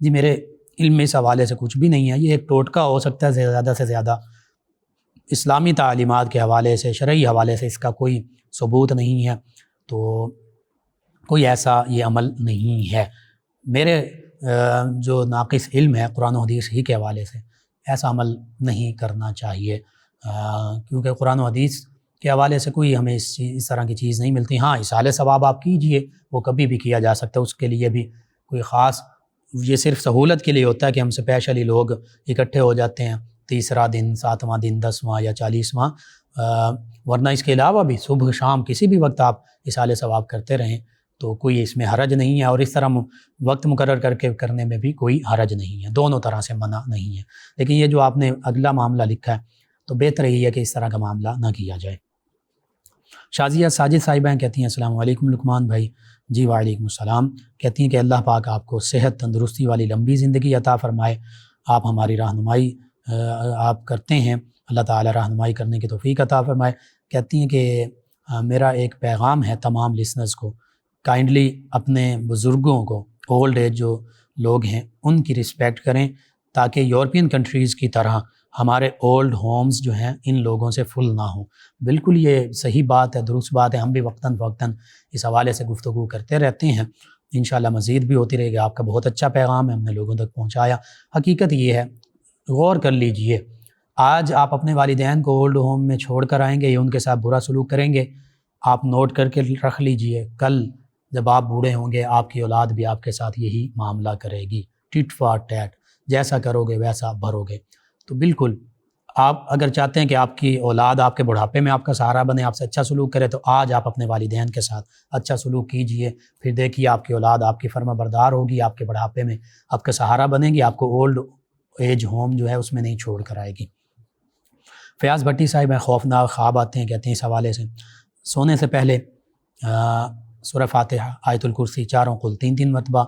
جی میرے علم میں اس حوالے سے کچھ بھی نہیں ہے، یہ ایک ٹوٹکا ہو سکتا ہے زیادہ سے زیادہ، اسلامی تعلیمات کے حوالے سے، شرعی حوالے سے اس کا کوئی ثبوت نہیں ہے، تو کوئی ایسا یہ عمل نہیں ہے۔ میرے جو ناقص علم ہے قرآن و حدیث ہی کے حوالے سے، ایسا عمل نہیں کرنا چاہیے، کیونکہ قرآن و حدیث کے حوالے سے کوئی ہمیں اس طرح کی چیز نہیں ملتی۔ ہاں اصالہ ثواب آپ کیجئے، وہ کبھی بھی کیا جا سکتا ہے، اس کے لیے بھی کوئی خاص، یہ صرف سہولت کے لیے ہوتا ہے کہ ہم اسپیشلی لوگ اکٹھے ہو جاتے ہیں 30واں دن، 7واں دن، 10واں یا 40واں، ورنہ اس کے علاوہ بھی صبح شام کسی بھی وقت آپ اصالہ ثواب کرتے رہیں تو کوئی اس میں حرج نہیں ہے، اور اس طرح وقت مقرر کر کے کرنے میں بھی کوئی حرج نہیں ہے، دونوں طرح سے منع نہیں ہے۔ لیکن یہ جو آپ نے اگلا معاملہ لکھا ہے تو بہتر یہی ہے کہ اس طرح کا معاملہ نہ کیا جائے۔ شازیہ ساجد صاحبہ کہتی ہیں السلام علیکم لقمان بھائی۔ جی وعلیکم السلام۔ کہتی ہیں کہ اللہ پاک آپ کو صحت، تندرستی والی لمبی زندگی عطا فرمائے، آپ ہماری رہنمائی آپ کرتے ہیں، اللہ تعالی رہنمائی کرنے کی توفیق عطا فرمائے۔ کہتی ہیں کہ میرا ایک پیغام ہے تمام لسنرز کو، کائنڈلی اپنے بزرگوں کو، اولڈ ایج جو لوگ ہیں ان کی رسپیکٹ کریں، تاکہ یورپین کنٹریز کی طرح ہمارے اولڈ ہومز جو ہیں ان لوگوں سے فل نہ ہوں۔ بالکل یہ صحیح بات ہے، درست بات ہے، ہم بھی وقتاً فوقتاً اس حوالے سے گفتگو کرتے رہتے ہیں، انشاءاللہ مزید بھی ہوتی رہے گی۔ آپ کا بہت اچھا پیغام ہے، ہم نے لوگوں تک پہنچایا۔ حقیقت یہ ہے، غور کر لیجئے، آج آپ اپنے والدین کو اولڈ ہوم میں چھوڑ کر آئیں گے یا ان کے ساتھ برا سلوک کریں گے، آپ نوٹ کر کے رکھ لیجئے، کل جب آپ بوڑھے ہوں گے آپ کی اولاد بھی آپ کے ساتھ یہی معاملہ کرے گی، ٹٹ فار ٹیٹ، جیسا کرو گے ویسا بھرو گے۔ تو بالکل آپ اگر چاہتے ہیں کہ آپ کی اولاد آپ کے بڑھاپے میں آپ کا سہارا بنے، آپ سے اچھا سلوک کرے، تو آج آپ اپنے والدین کے ساتھ اچھا سلوک کیجئے، پھر دیکھیے آپ کی اولاد آپ کی فرما بردار ہوگی، آپ کے بڑھاپے میں آپ کا سہارا بنے گی، آپ کو اولڈ ایج ہوم جو ہے اس میں نہیں چھوڑ کر آئے گی۔ فیاض بھٹی صاحب ہیں، خوفناک خواب آتے ہیں، کہتے ہیں اس حوالے سے سونے سے پہلے سورہ فاتحہ، آیت الکرسی 4 قل 3 مرتبہ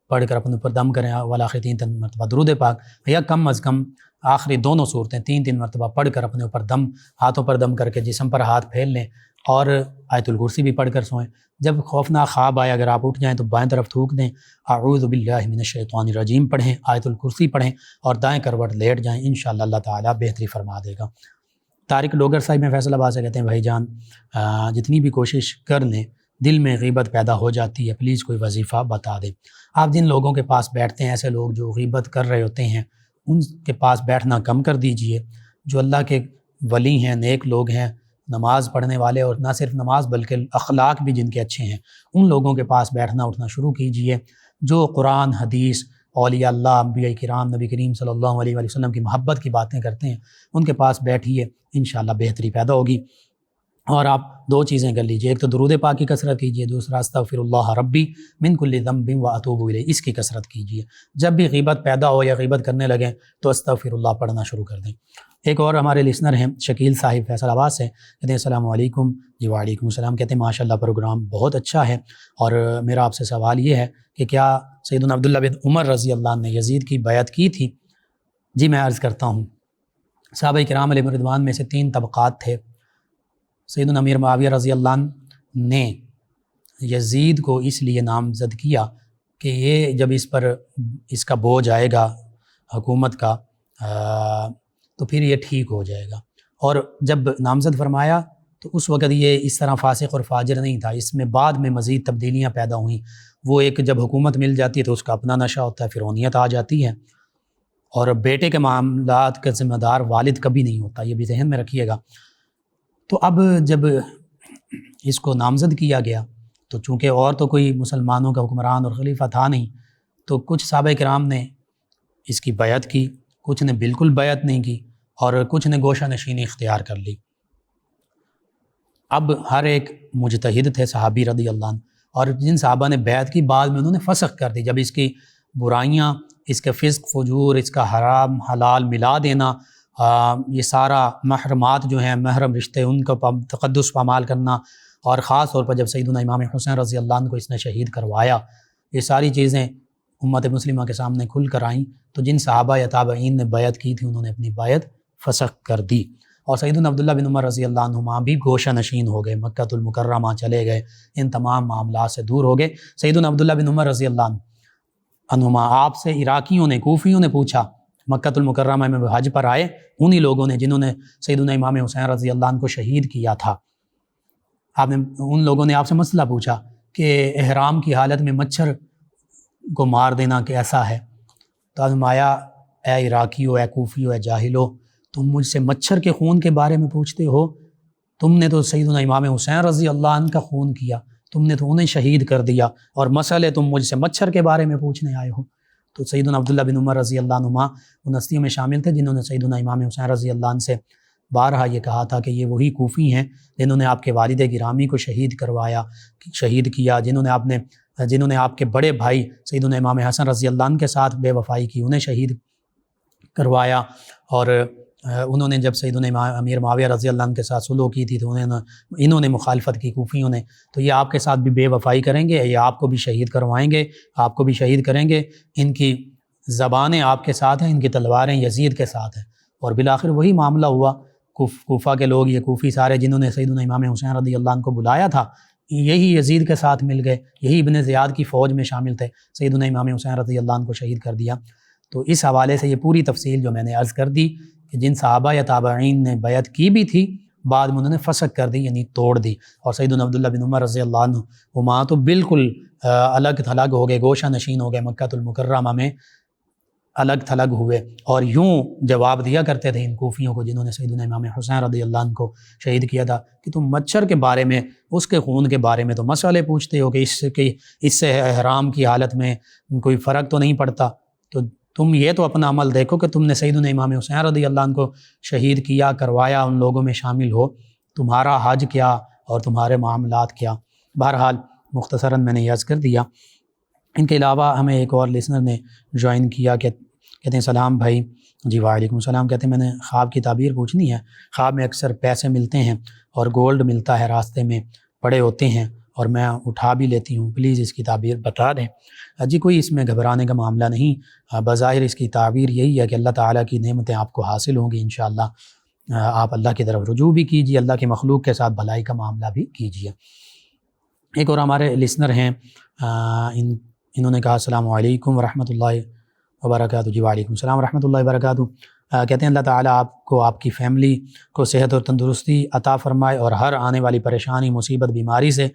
پڑھ کر اپنے اوپر دم کریں، والآخر 3 مرتبہ درود پاک، یا کم از کم آخری دونوں صورتیں 3 مرتبہ پڑھ کر اپنے اوپر دم، ہاتھوں پر دم کر کے جسم پر ہاتھ پھیل لیں، اور آیت الکرسی بھی پڑھ کر سوئیں۔ جب خوفناک خواب آئے اگر آپ اٹھ جائیں تو بائیں طرف تھوک دیں، اعوذ باللہ من الشیطان الرجیم پڑھیں، آیت الکرسی پڑھیں، اور دائیں کروٹ لیٹ جائیں، انشاءاللہ اللہ تعالیٰ بہتری فرما دے گا۔ طارق ڈوگر صاحب میں فیصل آباد سے کہتے ہیں، بھائی جان جتنی بھی کوشش کر لیں دل میں غیبت پیدا ہو جاتی ہے، پلیز کوئی وظیفہ بتا دیں۔ آپ جن لوگوں کے پاس بیٹھتے ہیں، ایسے لوگ جو غیبت کر رہے ہوتے ہیں، ان کے پاس بیٹھنا کم کر دیجئے۔ جو اللہ کے ولی ہیں، نیک لوگ ہیں، نماز پڑھنے والے، اور نہ صرف نماز بلکہ اخلاق بھی جن کے اچھے ہیں، ان لوگوں کے پاس بیٹھنا اٹھنا شروع کیجئے۔ جو قرآن، حدیث، اولیاء اللہ، انبیاء کرام، نبی کریم صلی اللہ علیہ وآلہ وسلم کی محبت کی باتیں کرتے ہیں، ان کے پاس بیٹھیے، انشاءاللہ بہتری پیدا ہوگی۔ اور آپ 2 چیزیں کر لیجئے، ایک تو درود پاک کی کثرت کیجئے، دوسرا استغفر اللہ ربی من کل ذنب واتوب الیہ، اس کی کثرت کیجئے۔ جب بھی غیبت پیدا ہو یا غیبت کرنے لگیں تو استغفر اللہ پڑھنا شروع کر دیں۔ ایک اور ہمارے لسنر ہیں شکیل صاحب فیصل آباد سے، کہتے ہیں السلام علیکم۔ جی وعلیکم السلام۔ کہتے ہیں ماشاءاللہ پروگرام بہت اچھا ہے، اور میرا آپ سے سوال یہ ہے کہ کیا سیدنا عبداللہ بن عمر رضی اللہ عنہ نے یزید کی بیعت کی تھی؟ جی میں عرض کرتا ہوں، صحابہ کرام علیہم رضوان میں سے 3 طبقات تھے۔ سیدنا امیر معاویہ رضی اللہ عنہ نے یزید کو اس لیے نامزد کیا کہ یہ جب اس کا بوجھ آئے گا حکومت کا تو پھر یہ ٹھیک ہو جائے گا، اور جب نامزد فرمایا تو اس وقت یہ اس طرح فاسق اور فاجر نہیں تھا، اس میں بعد میں مزید تبدیلیاں پیدا ہوئیں۔ وہ ایک جب حکومت مل جاتی ہے تو اس کا اپنا نشہ ہوتا ہے، فرعونیت آ جاتی ہے، اور بیٹے کے معاملات کا ذمہ دار والد کبھی نہیں ہوتا، یہ بھی ذہن میں رکھیے گا۔ تو اب جب اس کو نامزد کیا گیا تو چونکہ اور تو کوئی مسلمانوں کا حکمران اور خلیفہ تھا نہیں، تو کچھ صحابہ کرام نے اس کی بیعت کی، کچھ نے بالکل بیعت نہیں کی، اور کچھ نے گوشہ نشینی اختیار کر لی۔ اب ہر ایک مجتہد تھے صحابی رضی اللہ عنہ، اور جن صحابہ نے بیعت کی بعد میں انہوں نے فسخ کر دی، جب اس کی برائیاں، اس کے فسق فجور، اس کا حرام حلال ملا دینا، یہ سارا محرمات جو ہیں، محرم رشتے، ان کا تقدس پامال کرنا، اور خاص طور پر جب سیدنا امام حسین رضی اللہ عنہ کو اس نے شہید کروایا، یہ ساری چیزیں امت مسلمہ کے سامنے کھل کر آئیں، تو جن صحابہ یا تابعین نے بیعت کی تھی انہوں نے اپنی بیعت فسخ کر دی، اور سیدنا عبداللہ بن عمر رضی اللہ عنہما بھی گوشہ نشین ہو گئے، مکہ المکرمہ چلے گئے، ان تمام معاملات سے دور ہو گئے۔ سیدنا عبداللہ بن عمر رضی اللہ عنہما آپ سے عراقیوں نے، کوفیوں نے پوچھا، مکہ المکرمہ میں حج پر آئے، انہی لوگوں نے جنہوں نے سیدنا امام حسین رضی اللہ عنہ کو شہید کیا تھا، ان لوگوں نے آپ سے مسئلہ پوچھا کہ احرام کی حالت میں مچھر کو مار دینا کیسا ہے؟ تو فرمایا، اے عراقیو، اے کوفیو، اے جاہلو، تم مجھ سے مچھر کے خون کے بارے میں پوچھتے ہو؟ تم نے تو سیدنا امام حسین رضی اللہ عنہ کا خون کیا، تم نے تو انہیں شہید کر دیا، اور مسئلے تم مجھ سے مچھر کے بارے میں پوچھنے آئے ہو۔ تو سیدنا عبداللہ بن عمر رضی اللہ عنہما ان ہستیوں میں شامل تھے جنہوں نے سیدنا امام حسین رضی اللہ عنہ سے بارہا یہ کہا تھا کہ یہ وہی کوفی ہیں جنہوں نے آپ کے والد گرامی کو شہید کیا، جنہوں نے آپ کے بڑے بھائی سیدنا امام حسن رضی اللہ عنہ کے ساتھ بے وفائی کی، انہیں شہید کروایا، اور انہوں نے جب سیدنا امیر معاویہ رضی اللہ عنہ کے ساتھ صلح کی تھی تو انہوں نے مخالفت کی، کوفیوں نے، تو یہ آپ کے ساتھ بھی بے وفائی کریں گے، یہ آپ کو بھی شہید کروائیں گے، آپ کو بھی شہید کریں گے، ان کی زبانیں آپ کے ساتھ ہیں، ان کی تلواریں یزید کے ساتھ ہیں۔ اور بالآخر وہی معاملہ ہوا، کوفہ کے لوگ، یہ کوفی سارے جنہوں نے سیدنا امام حسین رضی اللہ عنہ کو بلایا تھا، یہی یزید کے ساتھ مل گئے، یہی ابن زیاد کی فوج میں شامل تھے، سیدنا امام حسین رضی اللہ عنہ کو شہید کر دیا۔ تو اس حوالے سے یہ پوری تفصیل جو میں نے عرض کر دی کہ جن صحابہ یا تابعین نے بیعت کی بھی تھی، بعد میں انہوں نے فسخ کر دی، یعنی توڑ دی، اور سیدنا عبداللہ بن عمر رضی اللہ عنہ ہما تو بالکل الگ تھلگ ہو گئے، گوشہ نشین ہو گئے، مکہ المکرمہ میں الگ تھلگ ہوئے، اور یوں جواب دیا کرتے تھے ان کوفیوں کو جنہوں نے سیدنا امام حسین رضی اللہ عنہ کو شہید کیا تھا کہ تم مچھر کے بارے میں، اس کے خون کے بارے میں تو مسئلے پوچھتے ہو کہ اس سے احرام کی حالت میں کوئی فرق تو نہیں پڑتا، تو تم یہ تو اپنا عمل دیکھو کہ تم نے سیدنا امام حسین رضی اللہ عنہ کو شہید کیا، کروایا، ان لوگوں میں شامل ہو، تمہارا حج کیا اور تمہارے معاملات کیا۔ بہرحال مختصراً میں نے عرض کر دیا۔ ان کے علاوہ ہمیں ایک اور لسنر نے جوائن کیا کہ کہتے ہیں سلام بھائی۔ جی وعلیکم السلام۔ کہتے ہیں میں نے خواب کی تعبیر پوچھنی ہے۔ خواب میں اکثر پیسے ملتے ہیں اور گولڈ ملتا ہے، راستے میں پڑے ہوتے ہیں اور میں اٹھا بھی لیتی ہوں، پلیز اس کی تعبیر بتا دیں۔ جی کوئی اس میں گھبرانے کا معاملہ نہیں، بظاہر اس کی تعبیر یہی ہے کہ اللہ تعالیٰ کی نعمتیں آپ کو حاصل ہوں گی انشاءاللہ۔ آپ اللہ کی طرف رجوع بھی کیجیے، اللہ کے مخلوق کے ساتھ بھلائی کا معاملہ بھی کیجیے۔ ایک اور ہمارے لسنر ہیں، انہوں نے کہا السلام علیکم ورحمۃ اللہ وبرکاتہ۔ جی وعلیکم السلام ورحمۃ اللہ وبرکاتہ۔ کہتے ہیں اللہ تعالیٰ آپ کو، آپ کی فیملی کو صحت اور تندرستی عطا فرمائے اور ہر آنے والی پریشانی، مصیبت، بیماری سے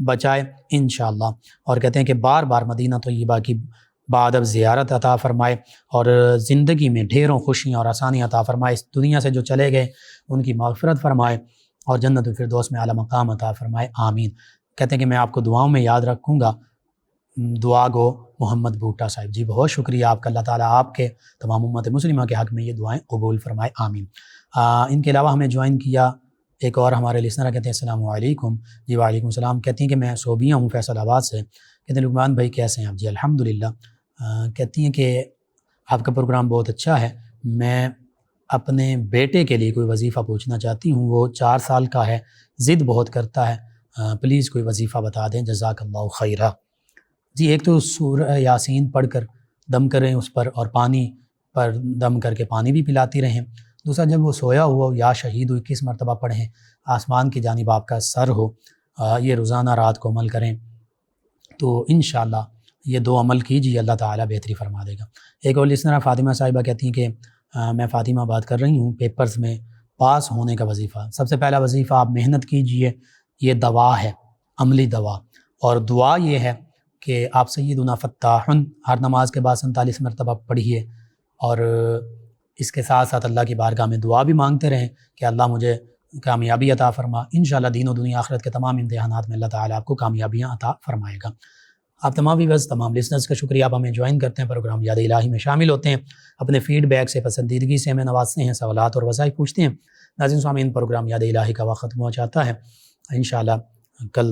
بچائے انشاءاللہ، اور کہتے ہیں کہ بار بار مدینہ طیبہ کی بادب زیارت عطا فرمائے اور زندگی میں ڈھیروں خوشیاں اور آسانی عطا فرمائے، اس دنیا سے جو چلے گئے ان کی مغفرت فرمائے اور جنت الفردوس میں اعلیٰ مقام عطا فرمائے، آمین۔ کہتے ہیں کہ میں آپ کو دعاؤں میں یاد رکھوں گا، دعا گو محمد بھوٹا صاحب۔ جی بہت شکریہ آپ کا، اللہ تعالیٰ آپ کے تمام امت مسلمہ کے حق میں یہ دعائیں قبول فرمائے، آمین۔ ان کے علاوہ ہمیں جوائن کیا ایک اور ہمارے لسنر، کہتے ہیں السلام علیکم۔ جی وعلیکم السلام۔ کہتی ہیں کہ میں صوبیہ ہوں فیصل آباد سے۔ کہتے ہیں لقمان بھائی کیسے ہیں آپ؟ جی الحمدللہ۔ کہتی ہیں کہ آپ کا پروگرام بہت اچھا ہے، میں اپنے بیٹے کے لیے کوئی وظیفہ پوچھنا چاہتی ہوں، وہ 4 سال کا ہے، ضد بہت کرتا ہے، پلیز کوئی وظیفہ بتا دیں، جزاک اللہ خیرہ۔ جی ایک تو سورہ یاسین پڑھ کر دم کریں اس پر، اور پانی پر دم کر کے پانی بھی پلاتی رہیں۔ دوسرا جب وہ سویا ہوا یا شہید ہو 21 مرتبہ پڑھیں، آسمان کی جانب آپ کا سر ہو، یہ روزانہ رات کو عمل کریں تو انشاءاللہ یہ 2 عمل کیجیے، اللہ تعالیٰ بہتری فرما دے گا۔ ایک اور لسنر فاطمہ صاحبہ کہتی ہیں کہ میں فاطمہ بات کر رہی ہوں، پیپرز میں پاس ہونے کا وظیفہ۔ سب سے پہلا وظیفہ آپ محنت کیجئے، یہ دوا ہے، عملی دوا، اور دعا یہ ہے کہ آپ سیدنا فتاحن ہر نماز کے بعد 47 مرتبہ پڑھیے، اور اس کے ساتھ ساتھ اللہ کی بارگاہ میں دعا بھی مانگتے رہیں کہ اللہ مجھے کامیابی عطا فرما۔ انشاءاللہ دین و دنیا آخرت کے تمام امتحانات میں اللہ تعالیٰ آپ کو کامیابیاں عطا فرمائے گا۔ آپ تمام ویورز، تمام لسنرز کا شکریہ، آپ ہمیں جوائن کرتے ہیں، پروگرام یاد الہی میں شامل ہوتے ہیں، اپنے فیڈ بیک سے پسندیدگی سے ہمیں نوازتے ہیں، سوالات اور وظائف پوچھتے ہیں۔ ناظرین سامعین، پروگرام یاد الہی کا وقت ختم ہو جاتا ہے، انشاءاللہ کل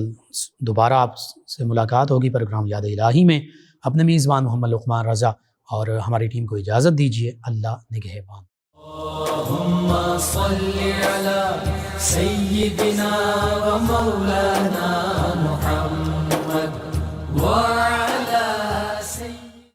دوبارہ آپ سے ملاقات ہوگی پروگرام یاد الہی میں۔ اپنے میزبان محمد لقمان رضا اور ہماری ٹیم کو اجازت دیجیے، اللہ نگہبان۔ اللہم صلی علی سیدنا و مولانا محمد